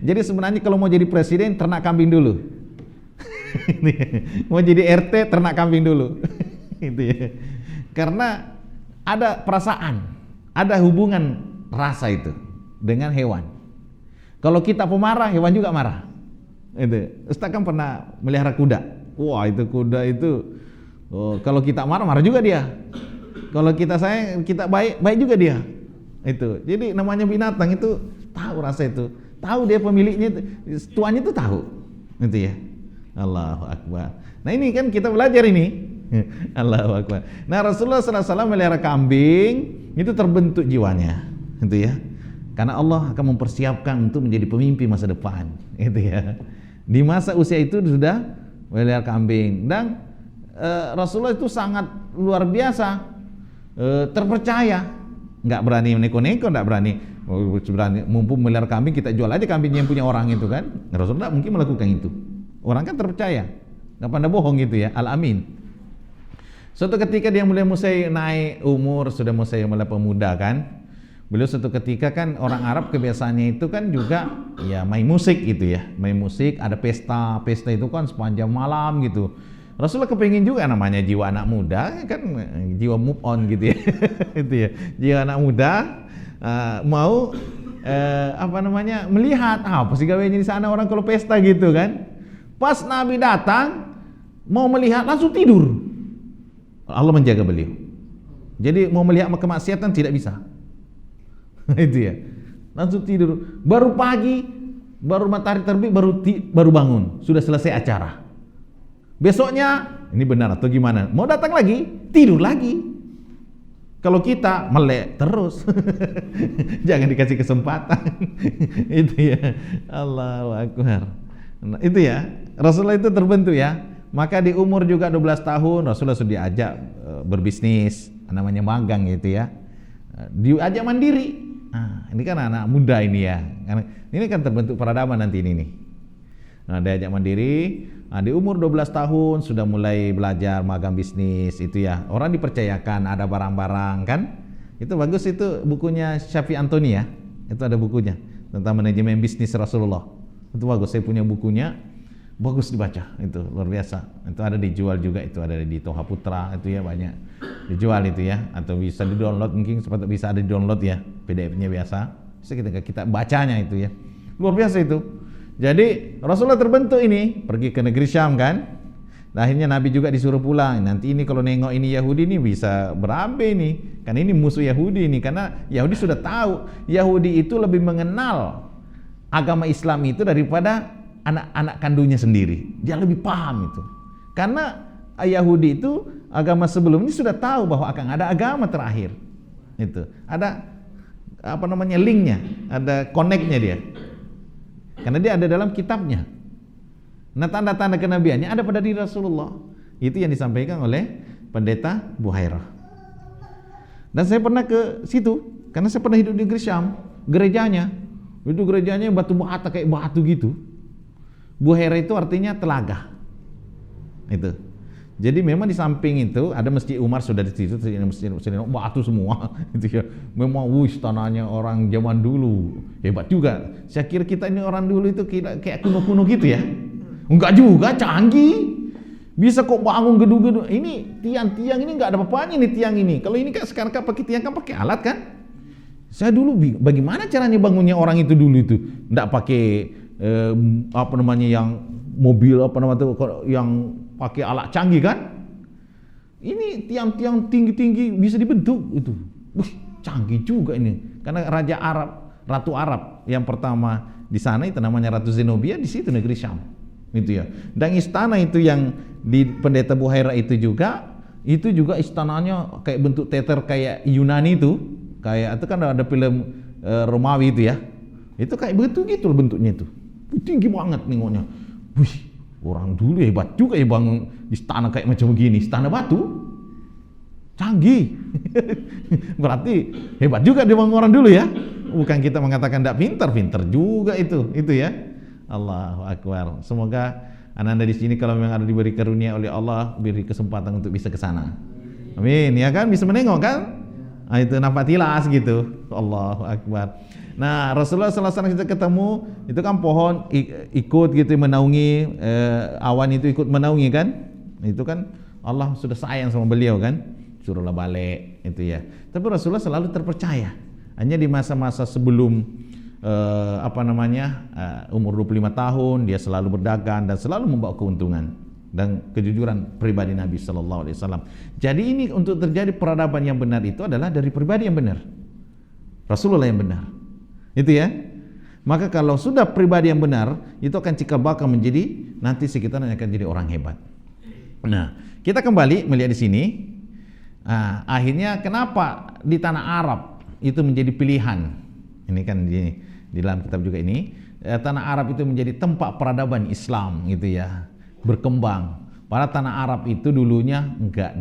Jadi sebenarnya kalau mau jadi presiden ternak kambing dulu. Mau jadi RT ternak kambing dulu. Itu ya. Karena ada perasaan, ada hubungan rasa itu dengan hewan. Kalau kita pemarah, hewan juga marah. Itu. Ustaz kan pernah melihara kuda. Wah, itu kuda itu kalau kita marah, marah juga dia. Kalau kita sayang, kita baik, baik juga dia. Itu. Jadi namanya binatang itu tahu rasa itu. Tahu dia pemiliknya, tuannya itu tahu. Itu ya. Allahu Akbar. Nah, ini kan kita belajar ini. Allahu Akbar. Nah, Rasulullah SAW melihara kambing, itu terbentuk jiwanya. Itu ya. Karena Allah akan mempersiapkan untuk menjadi pemimpin masa depan. Itu ya. Di masa usia itu sudah melihara kambing. Dan Rasulullah itu sangat luar biasa, terpercaya, nggak berani neko-neko, nggak berani mumpung melihara kambing kita jual aja kambing yang punya orang itu kan. Rasulullah mungkin melakukan itu. Orang kan terpercaya, nggak pandai bohong gitu ya, al-amin. Suatu ketika dia mulai naik umur, sudah mulai pemuda kan. Beliau suatu ketika kan orang Arab kebiasaannya itu kan juga ya main musik gitu ya, main musik, ada pesta itu kan sepanjang malam gitu. Rasulullah kepingin juga namanya jiwa anak muda kan, jiwa move on gitu ya. Itu ya, jiwa anak muda mau melihat apa sih gawainya di sana orang kalau pesta gitu kan. Pas Nabi datang mau melihat langsung tidur. Allah menjaga beliau. Jadi mau melihat kemaksiatan tidak bisa. Itu ya. Langsung tidur. Baru pagi, baru matahari terbit baru bangun, sudah selesai acara. Besoknya, ini benar atau gimana? Mau datang lagi, tidur lagi. Kalau kita melek terus, jangan dikasih kesempatan. Itu ya, Allahu Akbar. Nah, itu ya, Rasulullah itu terbentuk ya. Maka di umur juga 12 tahun Rasulullah sudah diajak berbisnis, namanya magang gitu ya. Diajak mandiri. Nah, ini kan anak muda ini ya. Ini kan terbentuk peradaban nanti ini nih. Nah, diajak mandiri. Nah, di umur 12 tahun sudah mulai belajar magang bisnis itu ya. Orang dipercayakan ada barang-barang kan. Itu bagus, itu bukunya Syafi Antoni ya. Itu ada bukunya tentang manajemen bisnis Rasulullah. Itu bagus, saya punya bukunya. Bagus dibaca, itu luar biasa. Itu ada dijual juga, itu ada di Toha Putra itu ya, banyak dijual itu ya. Atau bisa di-download, mungkin seperti bisa ada di-download ya, PDF-nya biasa. Bisa kita bacanya itu ya. Luar biasa itu. Jadi Rasulullah terbentuk ini, pergi ke negeri Syam kan. Nah, akhirnya Nabi juga disuruh pulang. Nanti ini kalau nengok ini Yahudi ini bisa berabe nih. Kan ini musuh Yahudi ini, karena Yahudi sudah tahu Yahudi itu lebih mengenal agama Islam itu daripada anak-anak kandungnya sendiri. Dia lebih paham itu. Karena Yahudi itu agama sebelumnya sudah tahu bahwa akan ada agama terakhir. Itu. Ada linknya, ada connect-nya dia. Karena dia ada dalam kitabnya. Nah, tanda-tanda kenabiannya ada pada diri Rasulullah. Itu yang disampaikan oleh pendeta Buhairah. Dan saya pernah ke situ, karena saya pernah hidup di negeri Syam. Gerejanya, itu gerejanya batu bata kayak batu gitu. Buhairah itu artinya telaga. Itu. Jadi memang di samping itu ada Masjid Umar sudah di situ, masjid batu semua. Itu ya. Memang tanahnya orang zaman dulu. Hebat juga. Saya kira kita ini orang dulu itu kayak kuno-kuno gitu ya. Enggak juga, canggih. Bisa kok bangun gedung-gedung. Ini tiang-tiang ini enggak ada apa-apanya nih tiang ini. Kalau ini kan sekarang kan pakai tiang kan pakai alat kan. Saya dulu bagaimana caranya bangunnya orang itu dulu itu? Enggak pakai yang mobil yang pakai alat canggih kan? Ini tiang-tiang tinggi-tinggi bisa dibentuk itu. Wih, canggih juga ini. Karena Ratu Arab yang pertama di sana itu namanya Ratu Zenobia, di situ negeri Syam. Itu ya. Dan istana itu yang di pendeta Buhairah itu juga istananya kayak bentuk teater kayak Yunani itu. Kayak itu kan ada film Romawi itu ya. Itu kayak begitu gitu bentuknya itu. Tinggi banget nengoknya. Wih, orang dulu hebat juga ya bangun istana kayak macam begini, istana batu. Canggih. Berarti hebat juga dia bangun orang dulu ya. Bukan kita mengatakan tidak pintar juga itu ya. Allahu Akbar. Semoga anda di sini kalau memang ada diberi karunia oleh Allah, beri kesempatan untuk bisa ke sana. Amin, ya kan? Bisa menengok kan? Nah, itu nampak tilas gitu. Allahu Akbar. Nah, Rasulullah SAW kita ketemu, itu kan pohon ikut gitu menaungi, awan itu ikut menaungi kan? Itu kan Allah sudah sayang sama beliau kan? Suruhlah balik itu ya. Tapi Rasulullah selalu terpercaya. Hanya di masa-masa sebelum umur 25 tahun dia selalu berdagang dan selalu membawa keuntungan dan kejujuran pribadi Nabi sallallahu alaihi wasallam. Jadi ini untuk terjadi peradaban yang benar itu adalah dari pribadi yang benar. Rasulullah yang benar. Itu ya. Maka kalau sudah pribadi yang benar, itu akan cikal bakal menjadi nanti sekitarnya akan jadi orang hebat. Nah, kita kembali melihat di sini. Akhirnya kenapa di tanah Arab itu menjadi pilihan? Ini kan di dalam kitab juga ini, tanah Arab itu menjadi tempat peradaban Islam gitu ya, berkembang. Padahal tanah Arab itu dulunya enggak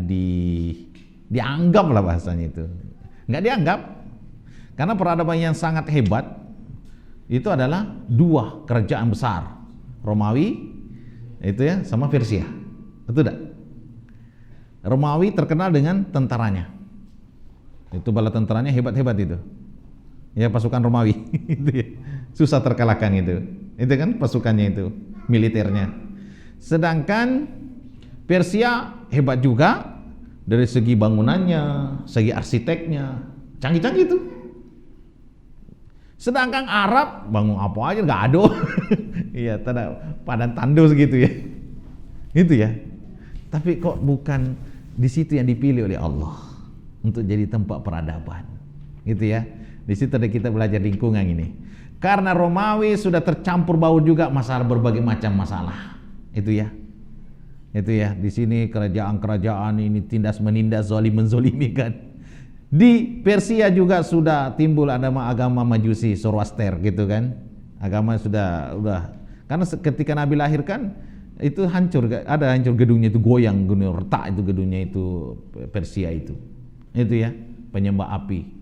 dianggap lah bahasanya itu. Enggak dianggap. Karena peradaban yang sangat hebat itu adalah dua kerajaan besar, Romawi itu ya sama Persia. Betul enggak? Romawi terkenal dengan tentaranya. Itu bala tentaranya hebat-hebat itu. Ya pasukan Romawi itu ya. Susah terkalahkan itu. Itu kan pasukannya itu, militernya. Sedangkan Persia hebat juga dari segi bangunannya, segi arsiteknya, canggih-canggih itu. Sedangkan Arab bangun apa aja nggak ada. Iya, padan tandus gitu ya. Itu ya. Tapi kok bukan di situ yang dipilih oleh Allah untuk jadi tempat peradaban. Gitu ya. Di situ ada kita belajar lingkungan ini. Karena Romawi sudah tercampur baur juga masalah berbagai macam masalah. Itu ya. Itu ya. Di sini kerajaan-kerajaan ini tindas menindas, zalim menzolimi kan. Di Persia juga sudah timbul agama Majusi, Zoroaster gitu kan. Agama sudah karena ketika Nabi lahirkan itu hancur gedungnya itu, goyang gunung, retak itu gedungnya itu Persia itu. Itu ya, penyembah api.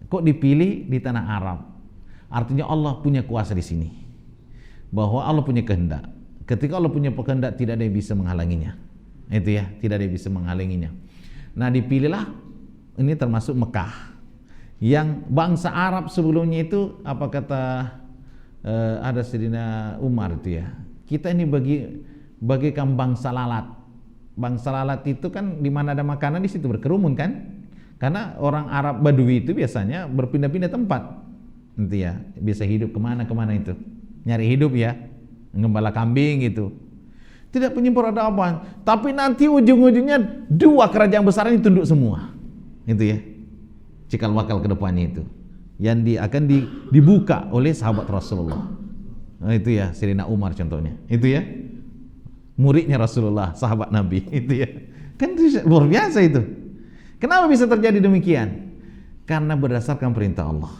Kok dipilih di tanah Arab? Artinya Allah punya kuasa di sini. Bahwa Allah punya kehendak. Ketika Allah punya kehendak tidak ada yang bisa menghalanginya. Itu ya, tidak ada yang bisa menghalanginya. Nah, dipilihlah ini termasuk Mekah. Yang bangsa Arab sebelumnya itu apa kata ada Sayyidina Umar itu ya. Kita ini bagikan bangsa lalat. Bangsa lalat itu kan di mana ada makanan di situ berkerumun kan? Karena orang Arab Badui itu biasanya berpindah-pindah tempat. Nanti ya, bisa hidup kemana-kemana itu. Nyari hidup ya, ngembala kambing gitu. Tidak punya peradaban. Tapi nanti ujung-ujungnya dua kerajaan besar ini tunduk semua. Itu ya, cikal bakal ke depannya itu yang akan dibuka oleh sahabat Rasulullah. Nah, itu ya, Sayyidina Umar contohnya. Itu ya, muridnya Rasulullah, sahabat Nabi. Itu ya, kan itu luar biasa itu. Kenapa bisa terjadi demikian? Karena berdasarkan perintah Allah.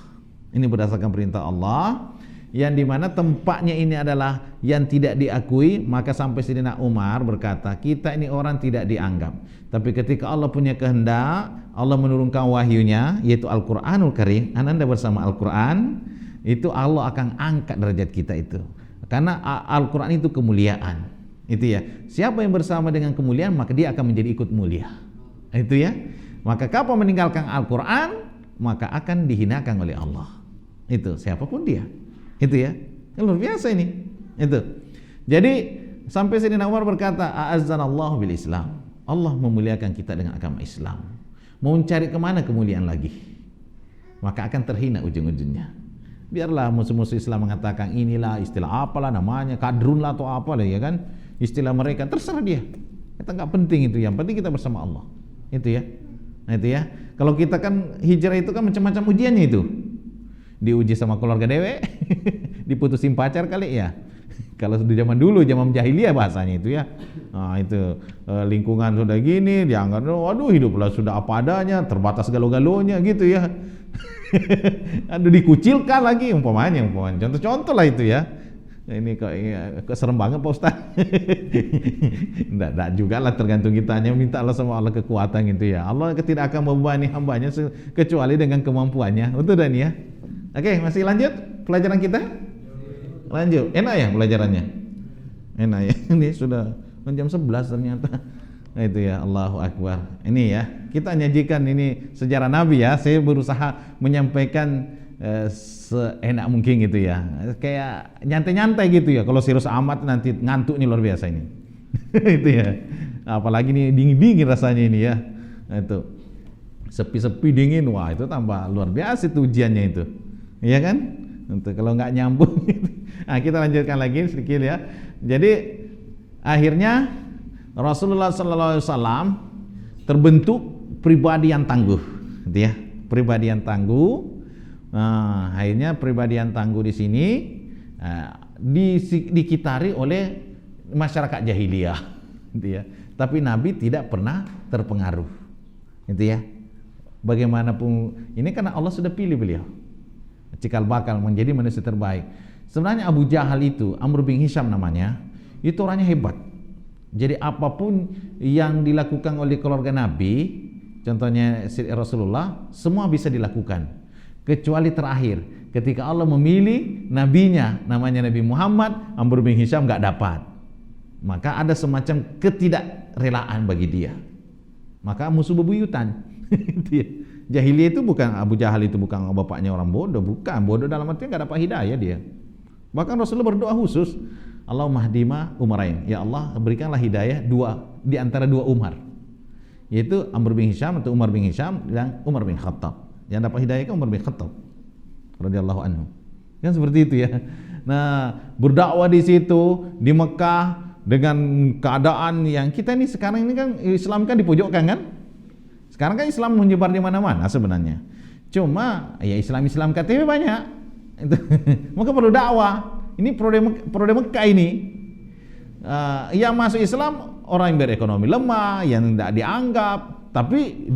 Ini berdasarkan perintah Allah yang dimana tempatnya ini adalah yang tidak diakui, maka sampai Sayyidina Umar berkata, kita ini orang tidak dianggap, tapi ketika Allah punya kehendak, Allah menurunkan wahyunya yaitu Al-Quranul Karim, Anda bersama Al-Quran, itu Allah akan angkat derajat kita itu, karena Al-Quran itu kemuliaan, itu ya. Siapa yang bersama dengan kemuliaan, maka dia akan menjadi ikut mulia, itu ya. Maka kapan meninggalkan Al-Quran, maka akan dihinakan oleh Allah, itu siapapun dia, itu ya. Luar biasa ini, itu. Jadi sampai Sayyidina Umar berkata, a'azzanallahu bil Islam, Allah memuliakan kita dengan agama Islam. Mau mencari kemana kemuliaan lagi? Maka akan terhina ujung-ujungnya. Biarlah musuh-musuh Islam mengatakan inilah istilah apalah namanya, kadrun lah atau apalah, ya kan, istilah mereka, terserah dia. Kita nggak penting itu, yang penting kita bersama Allah, itu ya. Nah itu ya. Kalau kita kan hijrah itu kan macam-macam ujiannya itu. Diuji sama keluarga dewek, diputusin pacar kali ya. Kalau di zaman dulu, zaman jahiliyah bahasanya itu ya. Nah itu lingkungan sudah gini, dianggap waduh hiduplah sudah apa adanya, terbatas galo-galonya gitu ya. Aduh dikucilkan lagi umpamanya contoh-contoh lah itu ya. Ini kok serem banget Pak Ustaz. Enggak juga lah, tergantung kita, hanya minta Allah sama Allah kekuatan gitu ya. Allah tidak akan membebani hambanya kecuali dengan kemampuannya. Betul dan ya. Oke, masih lanjut pelajaran kita? Lanjut. Enak ya pelajarannya? Enak ya. Ini sudah jam 11 ternyata. Nah, itu ya, Allahu Akbar. Ini ya, kita nyajikan ini sejarah Nabi ya. Saya berusaha menyampaikan seenak mungkin gitu ya, kayak nyantai-nyantai gitu ya. Kalau serius amat nanti ngantuk nih luar biasa ini. Itu ya, apalagi nih dingin-dingin rasanya ini ya. Nah, itu sepi-sepi dingin, wah itu tambah luar biasa itu ujiannya itu, iya kan? Untuk kalau nggak nyambung. Nah, kita lanjutkan lagi sedikit ya. Jadi akhirnya Rasulullah SAW terbentuk pribadi yang tangguh, gitu ya, pribadi yang tangguh. Nah, akhirnya pribadi yang tangguh di sini dikitari oleh masyarakat jahiliyah, gitu ya. Tapi Nabi tidak pernah terpengaruh, gitu ya. Bagaimanapun ini karena Allah sudah pilih beliau, cikal bakal menjadi manusia terbaik. Sebenarnya Abu Jahal itu, Amr bin Hisham namanya, itu orangnya hebat. Jadi apapun yang dilakukan oleh keluarga Nabi, contohnya Rasulullah, semua bisa dilakukan. Kecuali terakhir, ketika Allah memilih nabinya, namanya Nabi Muhammad, Amr bin Hisham nggak dapat. Maka ada semacam ketidakrelaan bagi dia. Maka musuh bebuyutan. Jahiliyah itu bukan, Abu Jahal itu bukan bapaknya orang bodoh, bukan. Bodoh dalam artinya nggak dapat hidayah dia. Bahkan Rasulullah berdoa khusus, Allahumma hdima Umarain, ya Allah berikanlah hidayah dua di antara dua Umar, yaitu Amr bin Hisham atau Umar bin Hisham dan Umar bin Khattab. Yang dapat hidayah kan Umar bin Khattab radhiyallahu anhu. Kan seperti itu ya. Nah, berdakwah di situ di Mekah dengan keadaan yang kita ini sekarang ini kan Islam kan dipojokkan kan? Sekarang kan Islam menyebar di mana-mana sebenarnya. Cuma ya Islam KTP banyak. Itu. Maka perlu dakwah. Ini periode Mekah ini. Yang masuk Islam orang yang berekonomi lemah, yang tidak dianggap, tapi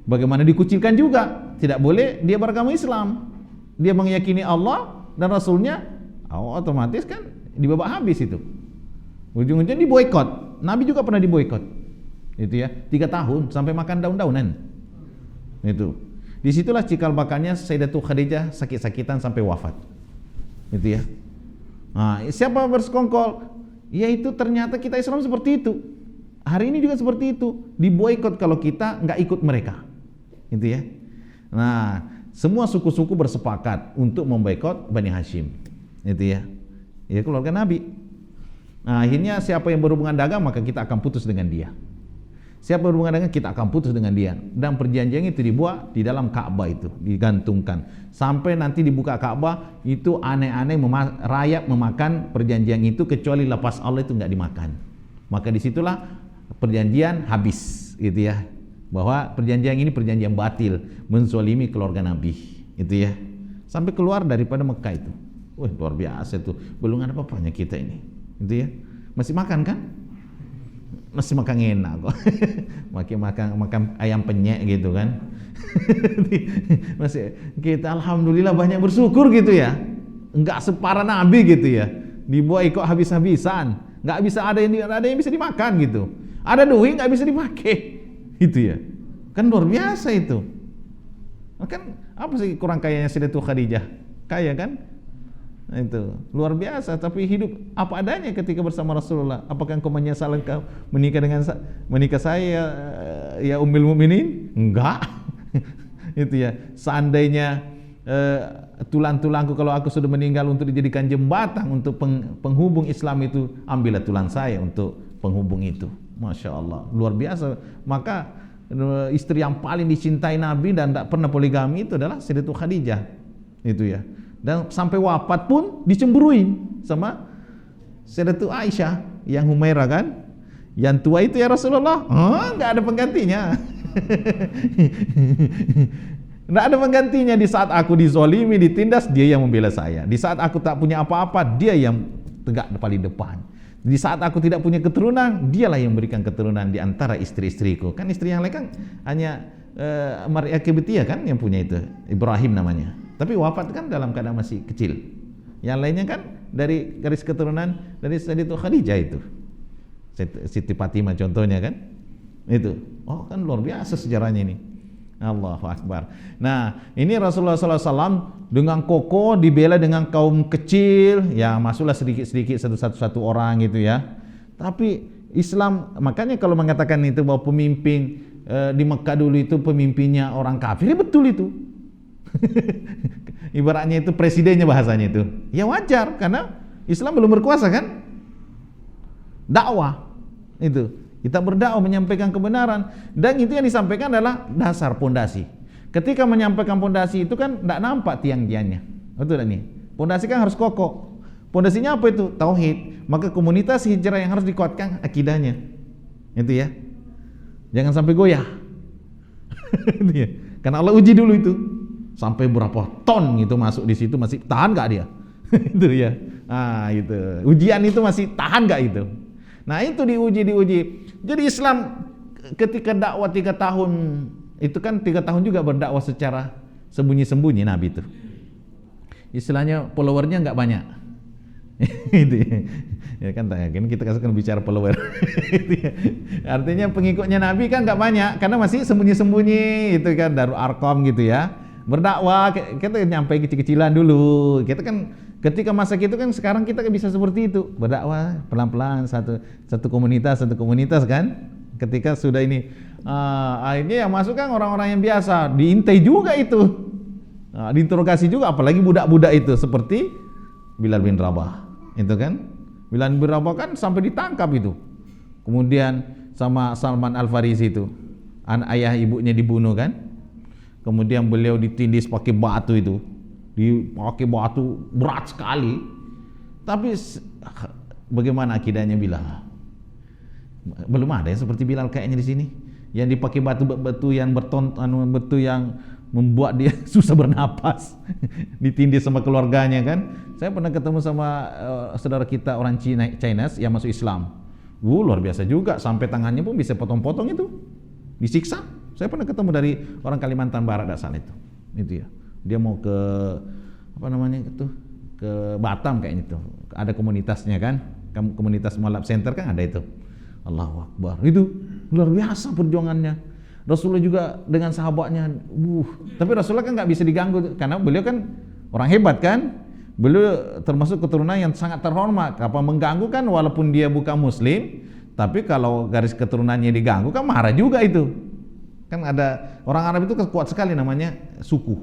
bagaimana dikucilkan juga. Tidak boleh dia beragama Islam. Dia meyakini Allah dan Rasulnya, otomatis kan dibabak habis itu. Ujung-ujungnya diboikot. Nabi juga pernah diboikot. Itu ya, 3 tahun sampai makan daun-daunan. Itu. Disitulah cikal bakalnya Sayyidatul Khadijah sakit-sakitan sampai wafat. Itu ya. Nah, siapa bersekongkol? Yaitu ternyata kita Islam seperti itu. Hari ini juga seperti itu. Diboikot kalau kita nggak ikut mereka. Itu ya. Nah, semua suku-suku bersepakat untuk memboikot Bani Hashim. Itu ya. Ya keluarga Nabi. Nah, akhirnya siapa yang berhubungan dagang maka kita akan putus dengan dia. Siapa berhubungan dengan kita akan putus dengan dia. Dan perjanjian itu dibuat di dalam Ka'bah itu, digantungkan. Sampai nanti dibuka Ka'bah itu aneh-aneh rayap memakan perjanjian itu kecuali lepas Allah itu nggak dimakan. Maka disitulah perjanjian habis, gitu ya. Bahwa perjanjian ini perjanjian batil, menzolimi keluarga Nabi, itu ya. Sampai keluar daripada Mekah itu. Wah, luar biasa itu. Belum ada apa-apanya kita ini, itu ya. Masih makan kan? Masih makan enak kok. makan ayam penyek gitu kan. Masih kita alhamdulillah banyak bersyukur gitu ya. enggak separah Nabi gitu ya. Dibuat ikut habis-habisan. Enggak bisa ada yang bisa dimakan gitu. Ada duit enggak bisa dipakai. Itu ya. Kan luar biasa itu. Kan apa sih kurang kayanya Sayyidatul Khadijah? Kaya kan? Nah, itu luar biasa, tapi hidup apa adanya ketika bersama Rasulullah. Apakah engkau menyesal engkau menikah saya ya Ummul Mukminin? Enggak. Itu ya. Seandainya tulang-tulangku kalau aku sudah meninggal untuk dijadikan jembatan untuk penghubung Islam itu, ambillah tulang saya untuk penghubung itu. Masya Allah, luar biasa. Maka istri yang paling dicintai Nabi dan tidak pernah poligami itu adalah Sayyidatul Khadijah. Itu ya. Dan sampai wafat pun dicemburuin sama Sayyidatul Aisyah yang Humairah kan, yang tua itu ya Rasulullah. Nggak ada penggantinya. Nggak ada penggantinya. Di saat aku dizolimi, ditindas, dia yang membela saya. Di saat aku tak punya apa-apa, dia yang tegak paling depan. Di saat aku tidak punya keturunan, dialah yang memberikan keturunan di antara istri-istriku. Kan istri yang lain kan hanya Maria Kibtiyah kan yang punya itu, Ibrahim namanya. Tapi wafat kan dalam keadaan masih kecil. Yang lainnya kan dari garis keturunan dari Sayyidatul Khadijah itu. Siti Fatimah contohnya kan. Itu. Oh kan luar biasa sejarahnya ini. Allahu Akbar. Nah, ini Rasulullah SAW dengan kokoh dibela dengan kaum kecil, ya masuklah sedikit-sedikit satu orang gitu ya. Tapi Islam, makanya kalau mengatakan itu bahwa pemimpin di Mekah dulu itu pemimpinnya orang kafir, ya betul itu. Ibaratnya itu presidennya bahasanya itu. Ya wajar karena Islam belum berkuasa kan? Dakwah itu. Kita berdakwah menyampaikan kebenaran dan itu yang disampaikan adalah dasar pondasi. Ketika menyampaikan pondasi itu kan tidak nampak tiang-tiangnya. Betul tak nih? Pondasi kan harus kokoh. Pondasinya apa itu? Tauhid. Maka komunitas hijrah yang harus dikuatkan akidahnya. Itu ya. Jangan sampai goyah. Itu ya. Karena Allah uji dulu itu. Sampai berapa ton gitu masuk di situ masih tahan enggak dia? Itu ya. Ah itu. Ujian itu masih tahan enggak itu? Nah, itu diuji. Jadi Islam ketika dakwah 3 tahun itu kan 3 tahun juga berdakwah secara sembunyi-sembunyi Nabi itu. Istilahnya followernya enggak banyak. Itu ya kan tak yakin kita akan bicara follower. Artinya pengikutnya Nabi kan enggak banyak karena masih sembunyi-sembunyi itu kan Darul Arqam gitu ya. Berdakwah kita nyampe kecil-kecilan dulu. Kita kan ketika masa itu kan sekarang kita bisa seperti itu, berdakwah pelan-pelan satu komunitas kan. Ketika sudah ini akhirnya yang masuk kan orang-orang yang biasa, diintai juga itu. Diinterogasi juga apalagi budak-budak itu seperti Bilal bin Rabah. Itu kan. Bilal bin Rabah kan sampai ditangkap itu. Kemudian sama Salman Al-Farisi itu. Ayah ibunya dibunuh kan. Kemudian beliau ditindis pakai batu itu, dipakai batu berat sekali. Tapi bagaimana akidahnya Bilal? Belum ada yang seperti Bilal kayaknya di sini. Yang dipakai batu yang batu yang membuat dia susah bernapas, ditindis sama keluarganya kan. Saya pernah ketemu sama saudara kita orang Chinese yang masuk Islam. Luar biasa juga, sampai tangannya pun bisa potong-potong itu, disiksa. Saya pernah ketemu dari orang Kalimantan Barat dasar itu ya. Dia mau ke apa namanya itu, ke Batam kayaknya itu. Ada komunitasnya kan, komunitas Mualaf Center kan ada itu. Allahu Akbar. Itu luar biasa perjuangannya. Rasulullah juga dengan sahabatnya. Tapi Rasulullah kan nggak bisa diganggu karena beliau kan orang hebat kan. Beliau termasuk keturunan yang sangat terhormat. Apa mengganggu kan walaupun dia bukan Muslim, tapi kalau garis keturunannya diganggu kan marah juga itu. Kan ada orang Arab itu kuat sekali namanya suku,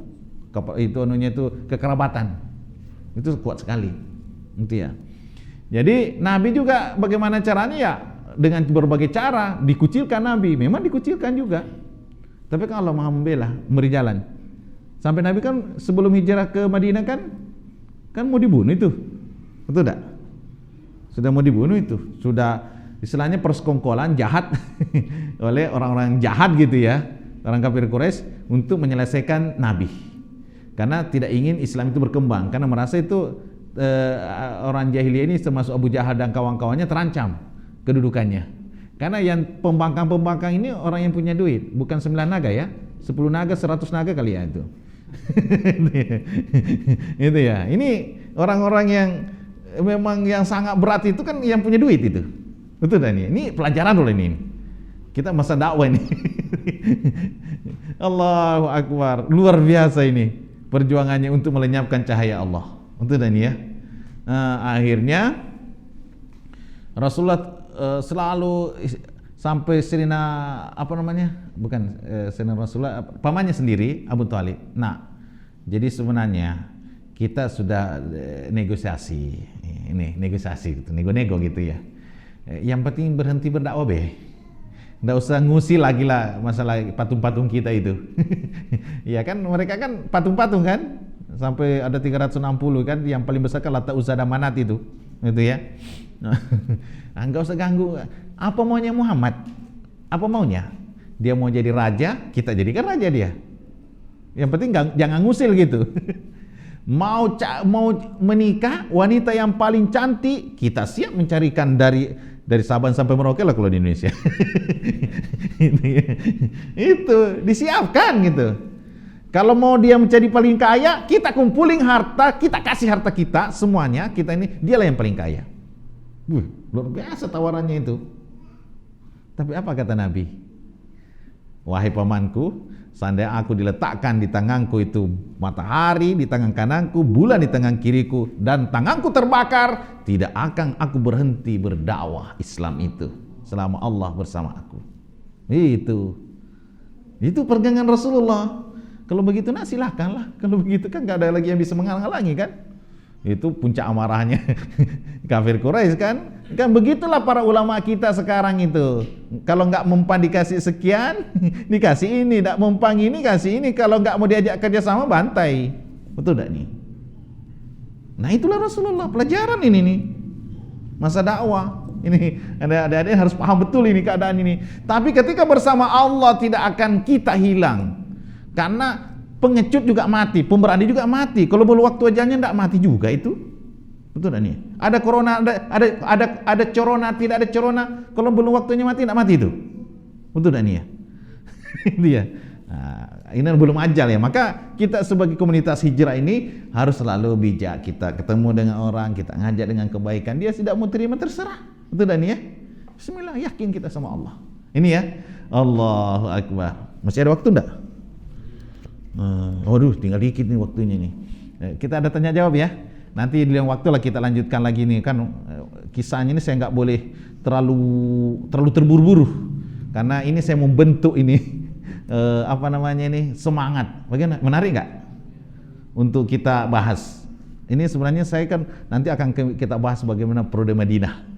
itu anunya itu kekerabatan, itu kuat sekali, gitu ya. Jadi Nabi juga bagaimana caranya ya dengan berbagai cara dikucilkan Nabi, memang dikucilkan juga. Tapi kan Allah Maha membela, memberi jalan. Sampai Nabi kan sebelum hijrah ke Madinah kan mau dibunuh itu, betul tak? Sudah mau dibunuh itu, sudah istilahnya persekongkolan jahat oleh orang-orang jahat gitu ya, orang kafir Quraisy untuk menyelesaikan Nabi. Karena tidak ingin Islam itu berkembang, karena merasa itu orang jahiliyah ini termasuk Abu Jahal dan kawan-kawannya terancam kedudukannya. Karena yang pembangkang-pembangkang ini orang yang punya duit, bukan 9 naga ya, 10 naga, 100 naga kali ya itu. Itu ya. Ini orang-orang yang memang yang sangat berat itu kan yang punya duit itu. Betul dan ini pelajaran dulu ini. Kita masa dakwah ini. Allahu Akbar. Luar biasa ini perjuangannya untuk melenyapkan cahaya Allah. Betul dan ya. Akhirnya Rasulullah selalu sampai Sirina apa namanya? Bukan Sirina Rasulullah, pamannya sendiri Abu Thalib. Nah, jadi sebenarnya kita sudah negosiasi. Ini negosiasi gitu, nego-nego gitu ya. Yang penting berhenti berdakwah nggak usah ngusil lagi lah masalah patung-patung kita itu. Ya kan mereka kan patung-patung kan sampai ada 360 kan, yang paling besar kan Lata Uzza dan Manat itu ya. Nggak usah ganggu. Apa maunya Muhammad? Apa maunya? Dia mau jadi raja, kita jadikan raja dia. Yang penting jangan ngusil gitu. Mau menikah wanita yang paling cantik, kita siap mencarikan dari Saban sampai Merauke lah kalau di Indonesia. Itu disiapkan gitu. Kalau mau dia menjadi paling kaya, kita kumpulin harta, kita kasih harta kita semuanya, kita ini dialah yang paling kaya. Luar biasa tawarannya itu. Tapi apa kata Nabi? Wahai pamanku, seandainya aku diletakkan di tanganku itu matahari, di tangan kananku, bulan di tangan kiriku, dan tanganku terbakar, tidak akan aku berhenti berdakwah Islam itu selama Allah bersama aku. Itu pegangan Rasulullah. Kalau begitu nah silahkanlah. Kalau begitu kan gak ada lagi yang bisa menghalang-halangi kan. Itu puncak amarahnya kafir Quraisy kan. Kan begitulah para ulama kita sekarang itu. Kalau nggak mempan dikasih sekian, dikasih ini, nggak mempan ini kasih ini. Kalau nggak mau diajak kerjasama bantai. Betul nggak nih? Nah itulah Rasulullah, pelajaran ini nih. Masa dakwah. Ini adik-adik harus paham betul ini keadaan ini. Tapi ketika bersama Allah tidak akan kita hilang. Karena pengecut juga mati, pemberani juga mati. Kalau belum waktu ajalnya tidak mati juga itu. Betul tak nih? Ada corona, ada corona, tidak ada corona. Kalau belum waktunya mati tidak mati itu. Betul tak nih ya? Itu ya. Nah, ini belum ajal ya. Maka kita sebagai komunitas hijrah ini harus selalu bijak. Kita ketemu dengan orang, kita ngajak dengan kebaikan. Dia tidak mau terima, terserah. Betul tak nih ya? Bismillah, yakin kita sama Allah. Ini ya. Allahu Akbar. Masih ada waktu enggak? Waduh, tinggal dikit nih waktunya nih. Kita ada tanya jawab ya. Nanti di lain waktu lah kita lanjutkan lagi nih kan. Kisahnya ini saya nggak boleh terlalu terburu-buru karena ini saya membentuk ini apa namanya ini semangat. Bagaimana? Menarik nggak untuk kita bahas? Ini sebenarnya saya kan nanti akan kita bahas bagaimana Prode Madinah.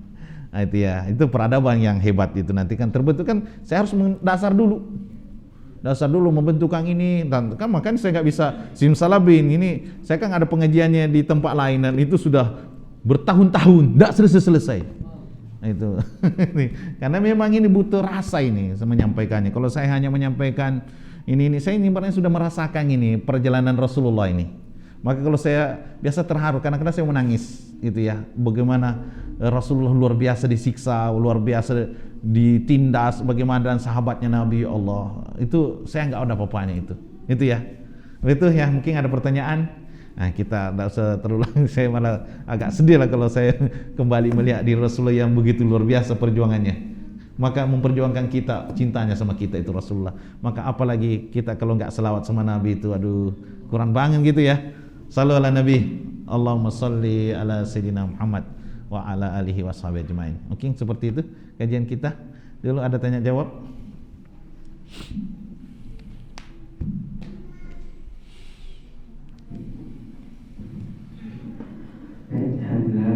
Nah, itu ya, itu peradaban yang hebat itu nanti kan terbentuk kan. Saya harus mendasar dulu membentuk kang ini dan kan makanya saya nggak bisa simsalabim ini. Saya kan ada pengajiannya di tempat lain dan itu sudah bertahun-tahun nggak selesai. Nah, itu karena memang ini butuh rasa ini saya menyampaikannya. Kalau saya hanya menyampaikan ini saya ini sudah merasakan ini perjalanan Rasulullah ini. Maka kalau saya biasa terharu karena saya menangis gitu ya. Bagaimana Rasulullah luar biasa disiksa, luar biasa ditindas, bagaimana dan sahabatnya Nabi Allah. Itu saya nggak ada apa-apanya itu ya. Itu ya, mungkin ada pertanyaan. Nah, kita tidak usah terulang. Saya malah agak sedih lah kalau saya kembali melihat di Rasulullah yang begitu luar biasa perjuangannya. Maka memperjuangkan kita, cintanya sama kita itu Rasulullah. Maka apalagi kita kalau nggak selawat sama Nabi itu, aduh kurang banget gitu ya. Shallu ala Nabi. Allahumma sholli ala Sayyidina Muhammad wa ala alihi washabihi ajmain. Mungkin seperti itu kajian kita. Dulu ada tanya jawab. Alhamdulillah,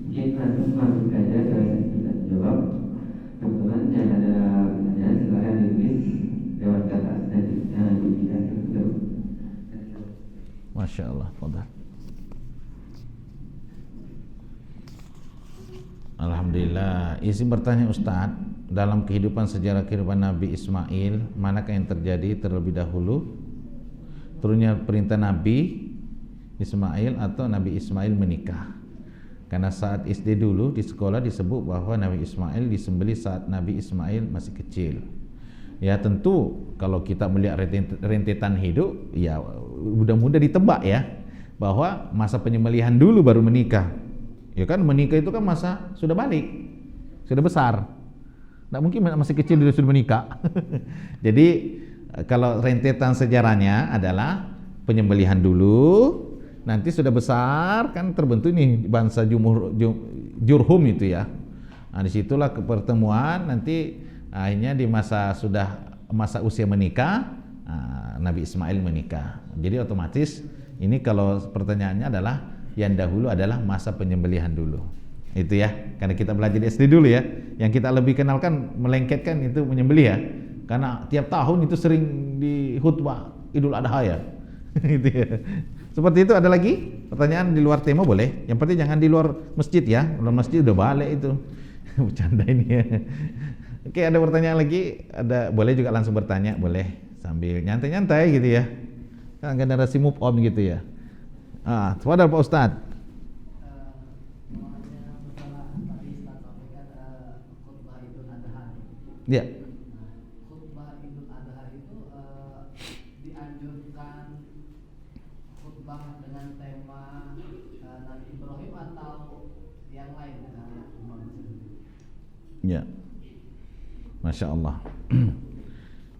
mungkin langsung masuk saja ke kita jawab. Kebetulan yang ada pertanyaan silahkan ditulis lewat kata tadi yang diberikan itu. Masya Allah, fadhal. Alhamdulillah. Izin bertanya Ustadz, dalam kehidupan sejarah kehidupan Nabi Ismail, manakah yang terjadi terlebih dahulu? Turunnya perintah Nabi Ismail atau Nabi Ismail menikah? Karena saat SD dulu di sekolah disebut bahwa Nabi Ismail disembelih saat Nabi Ismail masih kecil. Ya tentu kalau kita melihat rentetan hidup, ya mudah-mudah ditebak ya bahwa masa penyembelihan dulu baru menikah. Ya kan menikah itu kan masa sudah balik, sudah besar. Nggak mungkin masih kecil dia sudah menikah. Jadi kalau rentetan sejarahnya adalah penyembelihan dulu, nanti sudah besar kan terbentuk nih bangsa Jurhum itu ya. Nah disitulah pertemuan, nanti akhirnya di masa usia menikah, Nabi Ismail menikah. Jadi otomatis ini kalau pertanyaannya adalah yang dahulu adalah masa penyembelihan dulu. Itu ya, karena kita belajar di SD dulu ya. Yang kita lebih kenalkan melengketkan itu menyembelih ya. Karena tiap tahun itu sering di khutbah Idul Adha ya. Itu ya. Seperti itu. Ada lagi pertanyaan di luar tema boleh. Yang penting jangan di luar masjid ya. Luar masjid udah balik itu. Bercanda ini ya. Oke, ada pertanyaan lagi? Ada, boleh juga langsung bertanya, boleh sambil nyantai-nyantai gitu ya. Kan generasi move on gitu ya. Tafadhal Pak Ustadz. Ya. Khutbah Idul Adha itu dianjurkan khutbah dengan tema Nabi Ibrahim atau yang lain misalnya Umar sendiri? Ya. Masya Allah.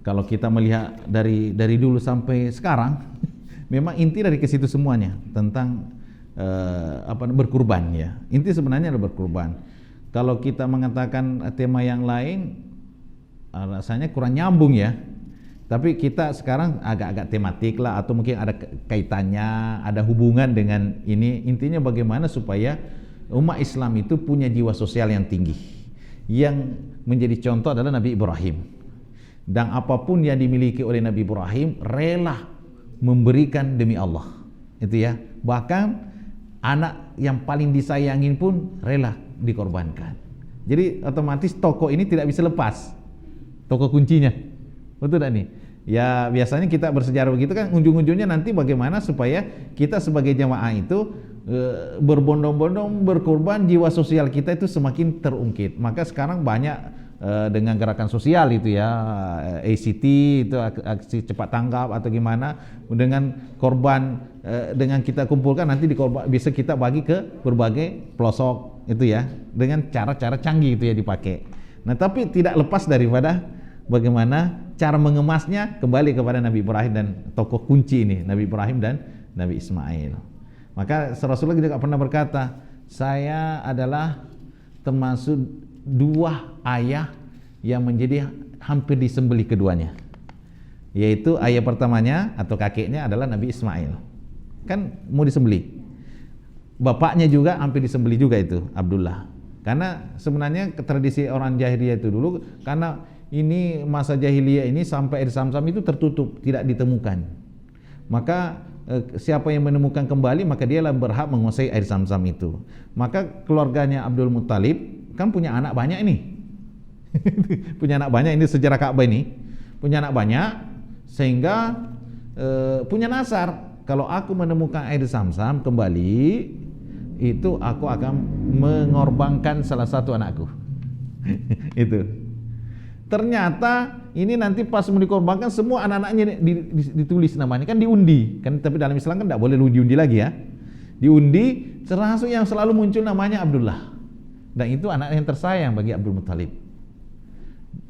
Kalau kita melihat dari dulu sampai sekarang, memang inti dari ke situ semuanya tentang berkurban ya. Inti sebenarnya adalah berkurban. Kalau kita mengatakan tema yang lain, rasanya kurang nyambung ya. Tapi kita sekarang agak-agak tematik lah, atau mungkin ada kaitannya, ada hubungan dengan ini. Intinya bagaimana supaya umat Islam itu punya jiwa sosial yang tinggi. Yang menjadi contoh adalah Nabi Ibrahim. Dan apapun yang dimiliki oleh Nabi Ibrahim rela memberikan demi Allah. Itu ya. Bahkan anak yang paling disayangin pun rela dikorbankan. Jadi otomatis tokoh ini tidak bisa lepas. Tokoh kuncinya. Betul tak nih? Ya biasanya kita bersejarah begitu kan, ujung-ujungnya nanti bagaimana supaya kita sebagai jamaah itu berbondong-bondong berkorban, jiwa sosial kita itu semakin terungkit. Maka sekarang banyak dengan gerakan sosial itu ya, ACT itu aksi cepat tanggap atau gimana, dengan korban dengan kita kumpulkan nanti bisa kita bagi ke berbagai pelosok itu ya, dengan cara-cara canggih itu ya dipakai. Nah tapi tidak lepas daripada bagaimana cara mengemasnya kembali kepada Nabi Ibrahim dan tokoh kunci ini, Nabi Ibrahim dan Nabi Ismail. Maka Rasulullah juga pernah berkata, saya adalah termasuk dua ayah yang menjadi hampir disembelih keduanya. Yaitu ayah pertamanya atau kakeknya adalah Nabi Ismail. Kan mau disembelih. Bapaknya juga hampir disembelih juga itu, Abdullah. Karena sebenarnya tradisi orang jahiliyah itu dulu, karena ini masa jahiliyah ini sampai air Zamzam itu tertutup, tidak ditemukan. Maka siapa yang menemukan kembali maka dialah berhak menguasai air Zamzam itu. Maka keluarganya Abdul Muttalib kan punya anak banyak ini. Punya anak banyak, ini sejarah Ka'bah ini. Punya anak banyak sehingga punya nasar, kalau aku menemukan air Zamzam kembali itu aku akan mengorbankan salah satu anakku. Itu. Ternyata ini nanti pas mau dikorbankan semua anak-anaknya ditulis namanya, kan diundi kan, tapi dalam Islam kan tidak boleh diundi lagi ya. Diundi, termasuk yang selalu muncul namanya Abdullah, dan itu anak yang tersayang bagi Abdul Muttalib.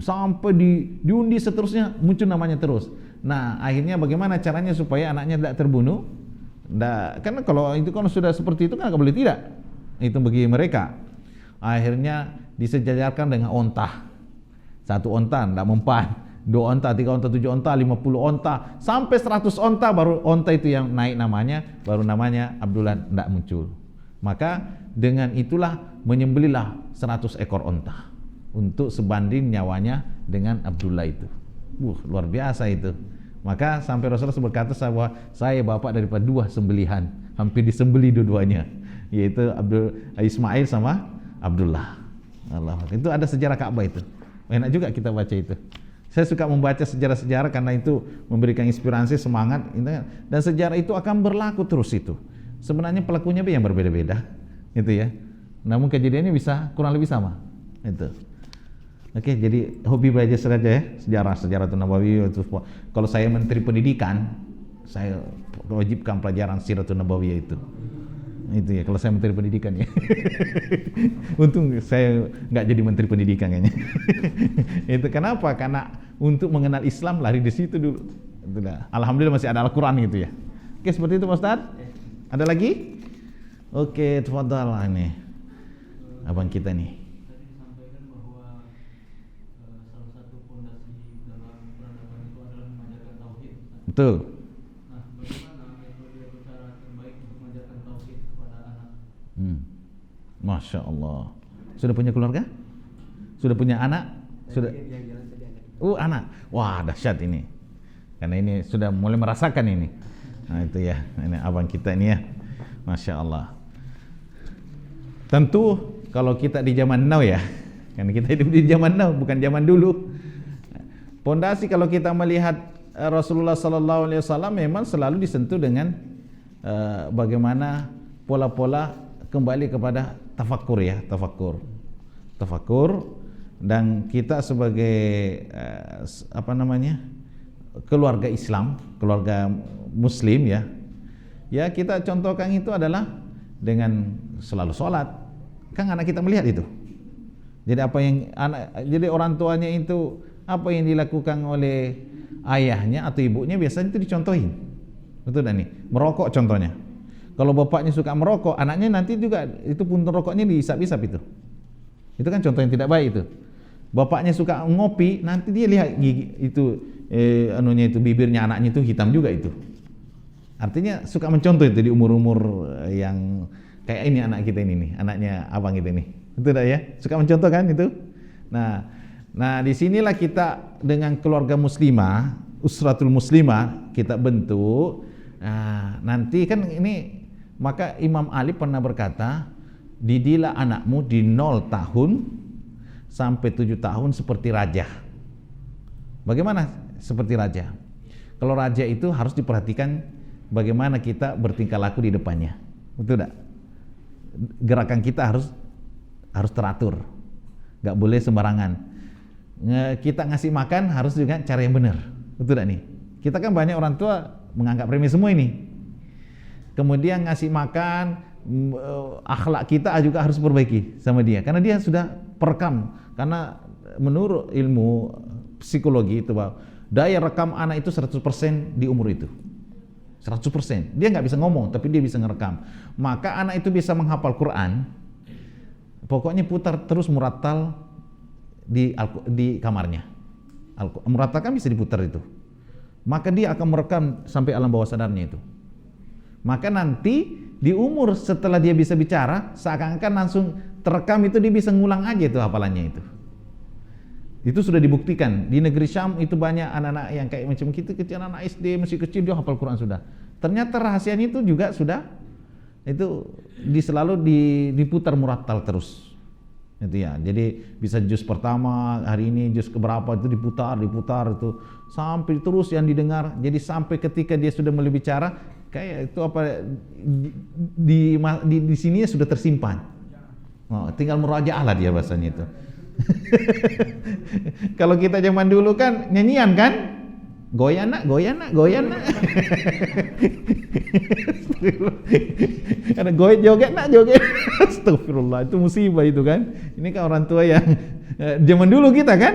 Sampai diundi seterusnya muncul namanya terus. Nah akhirnya bagaimana caranya supaya anaknya tidak terbunuh? Karena kalau itu kan sudah seperti itu kan nggak boleh tidak. Itu bagi mereka. Akhirnya disejajarkan dengan onta. 1 onta tidak mempan, 2 onta, 3 onta, 7 onta, 50 onta, sampai 100 onta, baru onta itu yang naik namanya, baru namanya Abdullah tidak muncul. Maka dengan itulah menyembelihlah 100 ekor onta untuk sebanding nyawanya dengan Abdullah itu. Luar biasa itu. Maka sampai Rasulullah berkata bahwa saya bapak daripada 2 sembelihan, hampir disembelih dua-duanya, yaitu Ismail sama Abdullah. Allah. Itu ada sejarah Ka'bah itu. Enak juga kita baca itu. Saya suka membaca sejarah-sejarah karena itu memberikan inspirasi, semangat, dan sejarah itu akan berlaku terus itu. Sebenarnya pelakunya yang berbeda-beda, itu ya. Namun kejadiannya bisa kurang lebih sama. Itu. Oke, jadi hobi belajar saja ya, sejarah Nabawi itu. Kalau saya Menteri Pendidikan, saya wajibkan pelajaran Siratul Nabawiyah itu. Itu ya, kalau saya Menteri Pendidikan ya. Untung saya nggak jadi Menteri Pendidikan kayaknya. Itu kenapa? Karena untuk mengenal Islam lari di situ dulu. Itulah. Alhamdulillah masih ada Al-Quran gitu ya. Oke, seperti itu Pak Ustadz. Ada lagi? Oke, tafadhal ini. Abang kita nih. Betul. Nah, bagaimana metode cara terbaik untuk mengajarkan tauhid kepada anak? Masya Allah. Sudah punya keluarga? Sudah punya anak? Sudah. Anak. Wah, dahsyat ini. Karena ini sudah mulai merasakan ini. Nah itu ya. Ini abang kita ini ya. Masya Allah. Tentu kalau kita di zaman now ya. Karena kita hidup di zaman now, bukan zaman dulu. Pondasi kalau kita melihat Rasulullah Sallallahu Alaihi Wasallam memang selalu disentuh dengan bagaimana pola-pola kembali kepada tafakur ya, tafakur, dan kita sebagai keluarga Islam, keluarga Muslim ya, kita contohkan itu adalah dengan selalu sholat, kan anak kita melihat itu. Jadi jadi orang tuanya itu apa yang dilakukan oleh ayahnya atau ibunya biasanya itu dicontohin. Betul dah nih. Merokok contohnya. Kalau bapaknya suka merokok, anaknya nanti juga itu puntung rokoknya diisap-isap itu. Itu kan contoh yang tidak baik itu. Bapaknya suka ngopi, nanti dia lihat gigi itu bibirnya anaknya itu hitam juga itu. Artinya suka mencontoh itu di umur-umur yang kayak ini anak kita ini nih, anaknya abang kita ini. Betul dah ya? Suka mencontoh kan itu. Nah, disinilah kita dengan keluarga muslimah, usratul muslimah kita bentuk. Nah, nanti kan ini, maka Imam Ali pernah berkata, didilah anakmu di 0 tahun sampai 7 tahun seperti raja. Bagaimana seperti raja? Kalau raja itu harus diperhatikan bagaimana kita bertingkah laku di depannya. Betul tak? Gerakan kita harus teratur, nggak boleh sembarangan. Kita ngasih makan harus juga cara yang benar. Betul tak nih? Kita kan banyak orang tua menganggap remeh semua ini. Kemudian ngasih makan, akhlak kita juga harus perbaiki sama dia, karena dia sudah perekam. Karena menurut ilmu psikologi itu bahwa daya rekam anak itu 100% di umur itu. 100%. Dia nggak bisa ngomong, tapi dia bisa ngerekam. Maka anak itu bisa menghafal Quran. Pokoknya putar terus murattal di kamarnya. Murattal kan bisa diputar itu. Maka dia akan merekam sampai alam bawah sadarnya itu. Maka nanti di umur setelah dia bisa bicara, seakan-akan langsung terekam itu, dia bisa ngulang aja itu hafalannya itu. Itu sudah dibuktikan. Di negeri Syam itu banyak anak-anak yang kayak macam kita kecil, anak SD masih kecil dia hafal Quran sudah. Ternyata rahasianya itu juga sudah itu selalu diputar murattal terus. Itu ya. Jadi bisa juz pertama, hari ini juz keberapa itu diputar itu sampai terus yang didengar. Jadi sampai ketika dia sudah mulai bicara, kayak itu apa di sini sudah tersimpan. Tinggal murajaah lah dia bahasanya itu. Kalau kita zaman dulu kan nyanyian kan, goyang nak. Ada joget nak. Astagfirullah, itu musibah itu kan. Ini kan orang tua yang zaman dulu kita kan,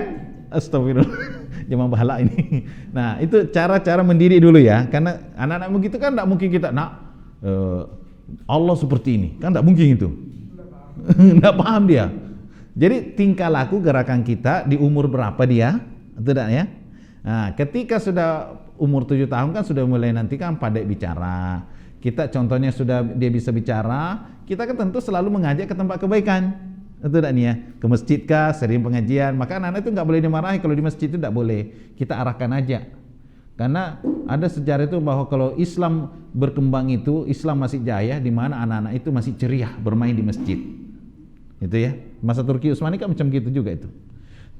astagfirullah, zaman bahala ini. Nah itu cara-cara mendidik dulu ya, karena anak-anak begitu kan tidak mungkin kita Allah seperti ini, kan tidak mungkin itu. Tidak paham dia. Jadi tingkah laku gerakan kita di umur berapa dia, tidak ya? Nah, ketika sudah umur 7 tahun kan sudah mulai nanti kan pandai bicara. Kita contohnya sudah dia bisa bicara, kita kan tentu selalu mengajak ke tempat kebaikan. Itu tidak nih ya? Ke masjid kah, sering pengajian. Maka anak-anak itu nggak boleh dimarahi kalau di masjid itu tidak boleh. Kita arahkan aja. Karena ada sejarah itu bahwa kalau Islam berkembang itu, Islam masih jaya di mana anak-anak itu masih ceria bermain di masjid. Itu ya. Masa Turki Utsmani kan macam gitu juga itu.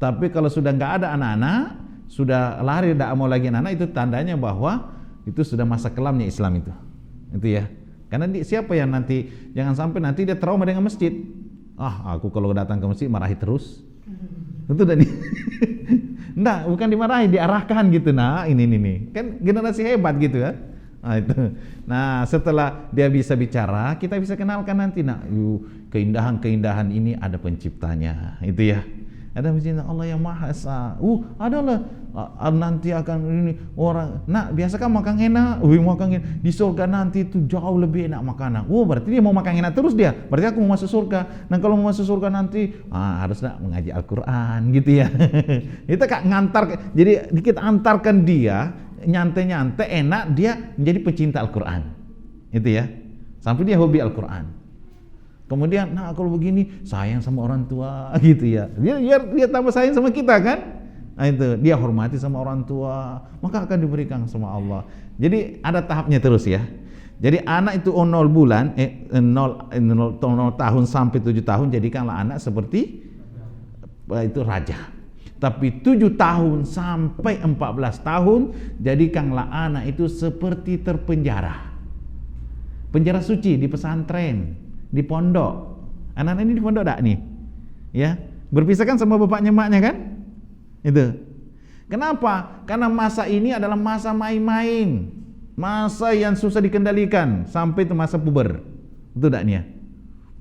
Tapi kalau sudah nggak ada anak-anak, sudah lari tidak mau lagi anak-anak, itu tandanya bahwa itu sudah masa kelamnya Islam itu. Itu ya. Karena siapa yang nanti, jangan sampai nanti dia trauma dengan masjid. Aku kalau datang ke masjid marahi terus. Betul dan Enggak, bukan dimarahi, diarahkan gitu. Nah, ini. Kan generasi hebat gitu ya. Nah, itu. Nah, setelah dia bisa bicara, kita bisa kenalkan nanti. Nah, keindahan-keindahan ini ada penciptanya. Itu ya. Ada mencipta Allah yang Maha Esa. Adalah nanti akan ini orang. Nah, biasa kan makan enak. Makan enak. Di surga nanti itu jauh lebih enak makanan. Berarti dia mau makan enak terus dia. Berarti aku mau masuk surga. Nah, kalau mau masuk surga nanti harus mengaji Al-Quran gitu ya. Itu kak ngantar. Jadi kita antarkan dia nyantai-nyantai enak, dia menjadi pecinta Al-Quran. Itu ya. Sampai dia hobi Al-Quran. Kemudian, nah kalau begini sayang sama orang tua gitu ya. Dia tambah sayang sama kita kan? Nah itu, dia hormati sama orang tua, maka akan diberikan sama Allah. Jadi ada tahapnya terus ya. Jadi anak itu 0 bulan, 0 tahun sampai 7 tahun jadikanlah anak seperti itu raja. Tapi 7 tahun sampai 14 tahun jadikanlah anak itu seperti terpenjara. Penjara suci di pesantren, di pondok. Anak-anak ini di pondok tak nih? Ya, berpisah kan sama bapaknya emaknya kan? Itu. Kenapa? Karena masa ini adalah masa main-main. Masa yang susah dikendalikan sampai itu masa puber. Itu tak nih?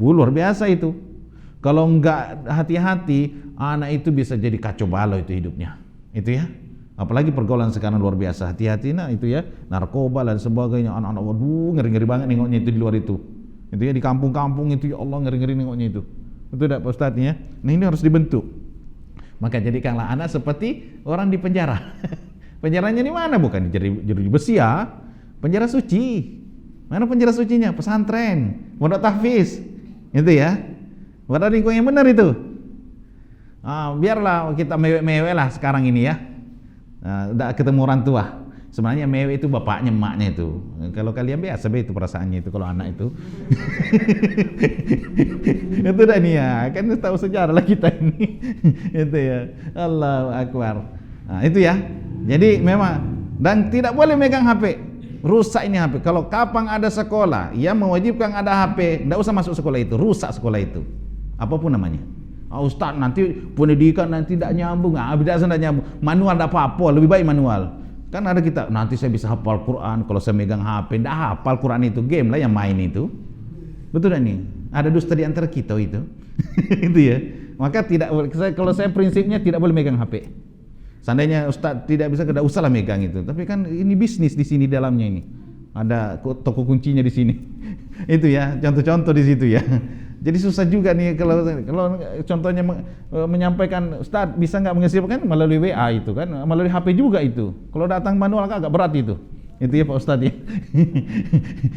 Luar biasa itu. Kalau enggak hati-hati, anak itu bisa jadi kacau balau itu hidupnya. Itu ya. Apalagi pergaulan sekarang luar biasa. Hati-hati nah itu ya, narkoba dan sebagainya. Anak-anak waduh ngeri-ngeri banget nengoknya itu di luar itu. Itu ya di kampung-kampung itu ya Allah ngeri-ngeri nengoknya itu. Betul tak Pak Ustadz ya? Nah ini harus dibentuk. Maka jadikanlah anak seperti orang di penjara. Penjaranya di mana? Bukan di jeruji besi ya. Penjara suci. Mana penjara sucinya? Pesantren, pondok tahfiz. Itu ya. Pada lingkungan yang benar itu. Biarlah kita mewek-mewek lah sekarang ini ya. Udah ketemu orang tua. Sebenarnya mewek itu bapaknya, emaknya itu. Kalau kalian biasa itu perasaannya itu kalau anak itu. Itu dah nih ya, kan tahu sejarah lah kita ini. Itu ya. Allahu Akbar. Nah, itu ya. Jadi memang dan tidak boleh megang HP. Rusak ini HP. Kalau kapan ada sekolah yang mewajibkan ada HP, enggak usah masuk sekolah itu, rusak sekolah itu. Apapun namanya. Ustaz nanti pendidikan nanti tidak nyambung. Tidak nyambung. Manual tidak apa-apa, lebih baik manual. Kan ada kita, nanti saya bisa hafal Quran kalau saya megang HP. Nggak hafal Quran itu, game lah yang main itu. Betul tak nih? Ada dusta di antara kita itu. Itu ya. Maka kalau saya prinsipnya tidak boleh megang HP. Seandainya Ustaz tidak bisa, tidak usahlah megang itu. Tapi kan ini bisnis di sini dalamnya ini. Ada toko kuncinya di sini. Itu ya, contoh-contoh di situ ya. Jadi susah juga nih kalau contohnya menyampaikan Ustaz bisa nggak mengisipkan melalui WA itu kan, melalui HP juga itu. Kalau datang manual agak berat itu. Itu ya Pak Ustaz ya.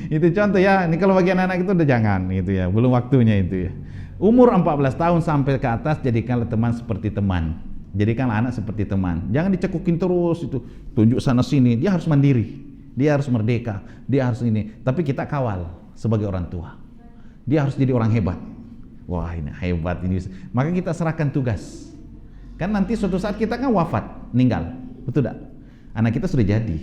Itu contoh ya. Ini kalau bagi anak-anak itu udah jangan gitu ya, belum waktunya itu ya. Umur 14 tahun sampai ke atas jadikanlah teman seperti teman. Jadikanlah anak seperti teman. Jangan dicekukin terus itu, tunjuk sana sini. Dia harus mandiri. Dia harus merdeka. Dia harus ini. Tapi kita kawal sebagai orang tua. Dia harus jadi orang hebat. Wah ini hebat ini. Maka kita serahkan tugas. Kan nanti suatu saat kita kan wafat, meninggal. Betul tak? Anak kita sudah jadi.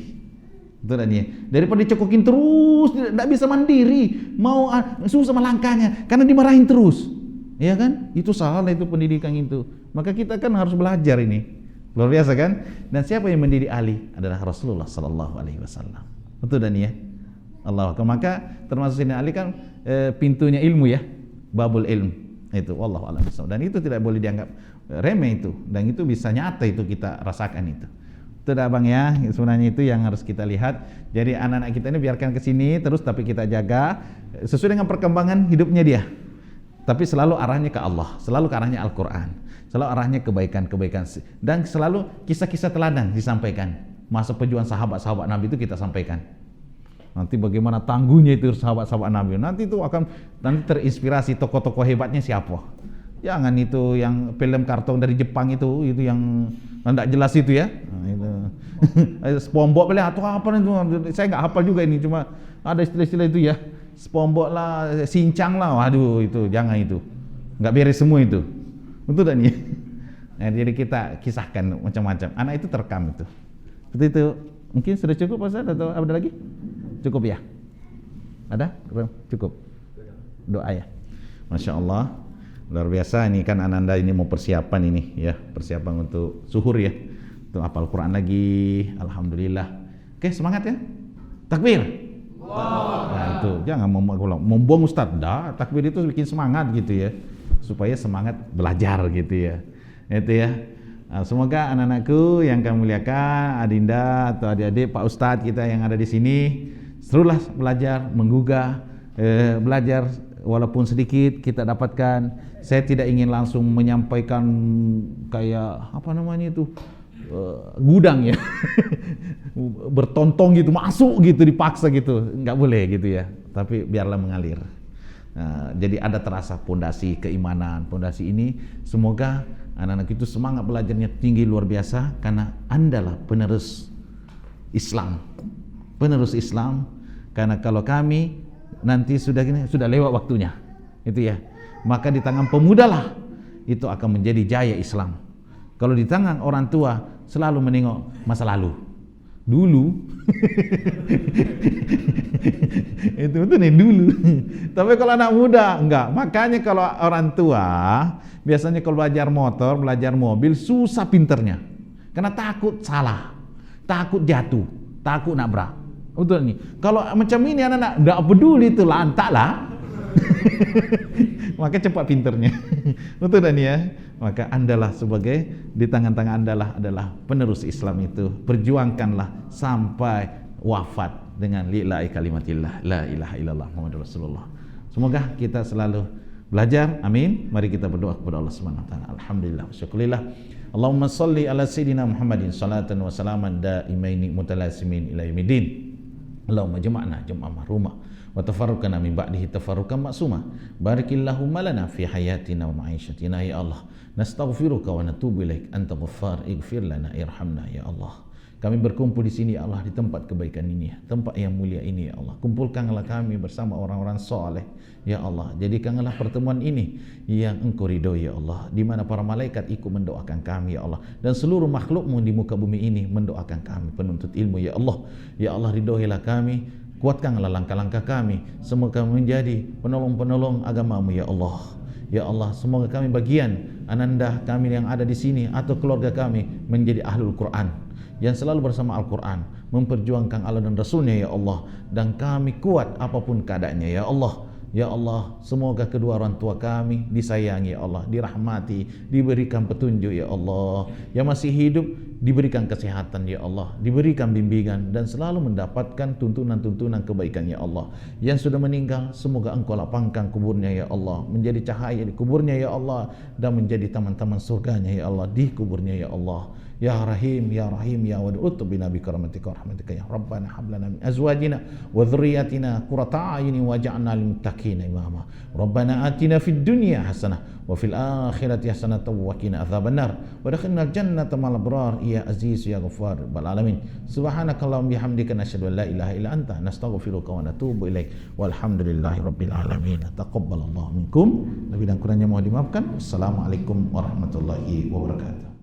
Betul tak nih? Daripada dicekokin terus, tidak bisa mandiri, mau susah melangkahnya, karena dimarahin terus. Iya kan? Itu salah itu pendidikan itu. Maka kita kan harus belajar ini. Luar biasa kan? Dan siapa yang mendidik Ali? Adalah Rasulullah sallallahu alaihi wasallam. Betul tak nih ya? Allah. Maka termasuk sini Ali kan pintunya ilmu ya, babul ilm itu wallahu a'lam bishawab. Dan itu tidak boleh dianggap remeh itu, dan itu bisa nyata itu kita rasakan itu. Tidak Bang ya, sebenarnya itu yang harus kita lihat. Jadi anak-anak kita ini biarkan ke sini terus, tapi kita jaga sesuai dengan perkembangan hidupnya dia. Tapi selalu arahnya ke Allah, selalu ke arahnya Al-Qur'an, selalu arahnya kebaikan-kebaikan, dan selalu kisah-kisah teladan disampaikan. Masa perjuangan sahabat-sahabat Nabi itu kita sampaikan. Nanti bagaimana tangguhnya itu sahabat-sahabat Nabi. Nanti itu akan terinspirasi tokoh-tokoh hebatnya siapa. Jangan itu yang film kartun dari Jepang itu yang tidak jelas itu ya. Nah, itu. SpongeBob lah atau apa itu. Saya nggak hafal juga ini, cuma ada istilah-istilah itu ya. SpongeBob lah, Shinchan lah. Waduh itu jangan itu. Nggak beres semua itu. Betul tak nih? Nah, jadi kita kisahkan macam-macam. Anak itu terekam itu. Seperti itu. Mungkin sudah cukup Ustaz atau ada lagi? Cukup ya? Ada? Cukup. Doa ya. Masya Allah. Luar biasa ini kan Ananda ini mau persiapan ini ya, persiapan untuk suhur ya. Untuk hafal Quran lagi. Alhamdulillah. Oke, semangat ya. Takbir. Nah, itu jangan membuang Ustaz. Dah, takbir itu bikin semangat gitu ya. Supaya semangat belajar gitu ya. Itu ya. Nah, semoga anak-anakku yang kami muliakan, Adinda atau adik-adik Pak Ustadz kita yang ada di sini, serulah belajar, menggugah, belajar walaupun sedikit kita dapatkan. Saya tidak ingin langsung menyampaikan kayak apa namanya itu gudang ya, bertontong gitu, masuk gitu, dipaksa gitu, nggak boleh gitu ya. Tapi biarlah mengalir. Nah, jadi ada terasa pondasi keimanan, pondasi ini semoga anak-anak itu semangat belajarnya tinggi luar biasa karena Andalah penerus Islam. Penerus Islam, karena kalau kami nanti sudah lewat waktunya. Itu ya. Maka di tangan pemuda lah itu akan menjadi jaya Islam. Kalau di tangan orang tua selalu menengok masa lalu. Dulu itu betul nih dulu. Tapi kalau anak muda enggak. Makanya kalau orang tua biasanya kalau belajar motor, belajar mobil susah pinternya. Karena takut salah, takut jatuh, takut nabrak. Betul nih. Kalau macam ini anak-anak enggak peduli itu lantak lah. Maka cepat pinternya. Betul dan ya. Maka Andalah sebagai di tangan-tangan Andalah adalah penerus Islam itu. Perjuangkanlah sampai wafat dengan lillahi kalimatillah la ilaha illallah Muhammadur Rasulullah. Semoga kita selalu belajar. Amin. Mari kita berdoa kepada Allah Subhanahu wa taala. Alhamdulillah syukurillah. Allahumma salli ala sayyidina Muhammadin salatan wa salaman daimaini mutalasimin ila yaumiddin. Allahumma jama'na jam'a marhumah wa tafarruqana min ba'dihi tafarruqan ma'suma. Barikillahumma lana fi hayatina wa ma'isyatina ya Allah. Nastaghfiruka wa natubu ilaik anta ghaffar ighfir lana irhamna ya Allah. Kami berkumpul di sini ya Allah di tempat kebaikan ini, tempat yang mulia ini ya Allah. Kumpulkanlah kami bersama orang-orang soleh ya Allah. Jadikanlah pertemuan ini yang Engkau ridhoi ya Allah, di mana para malaikat ikut mendoakan kami ya Allah, dan seluruh makhlukmu di muka bumi ini mendoakan kami penuntut ilmu ya Allah. Ya Allah, ridhoilah kami, kuatkanlah langkah-langkah kami, semoga menjadi penolong-penolong agamamu ya Allah. Ya Allah, semoga kami bagian ananda kami yang ada di sini atau keluarga kami menjadi ahlul Quran yang selalu bersama Al-Quran, memperjuangkan Allah dan Rasulnya ya Allah, dan kami kuat apapun keadaannya ya Allah. Ya Allah, semoga kedua orang tua kami disayangi ya Allah, dirahmati, diberikan petunjuk ya Allah. Yang masih hidup diberikan kesehatan ya Allah, diberikan bimbingan dan selalu mendapatkan tuntunan-tuntunan kebaikan ya Allah. Yang sudah meninggal semoga Engkau lapangkan kuburnya ya Allah, menjadi cahaya di kuburnya ya Allah, dan menjadi taman-taman surganya ya Allah di kuburnya ya Allah. Ya Rahim ya Rahim ya Wadud bina bi karamatika wa rahmatika ya Rabbana hab lana min azwajina wa dhurriyyatina qurrata a'yunin waj'alna lil muttaqina imama. Rabbana atina fid dunya hasanah wa fil akhirati hasanah wa qina adzabannar wa adkhilnal jannata ma'al abrar ya aziz ya ghaffar rabbal alamin. Subhanakallahumma bihamdika nasyhadu an la ilaha illa anta nastaghfiruka wa natubu ilaik walhamdulillahi rabbil alamin. Taqabbalallahu minkum. Lebih dan kurangnya mohon dimaafkan. Assalamualaikum warahmatullahi wabarakatuh.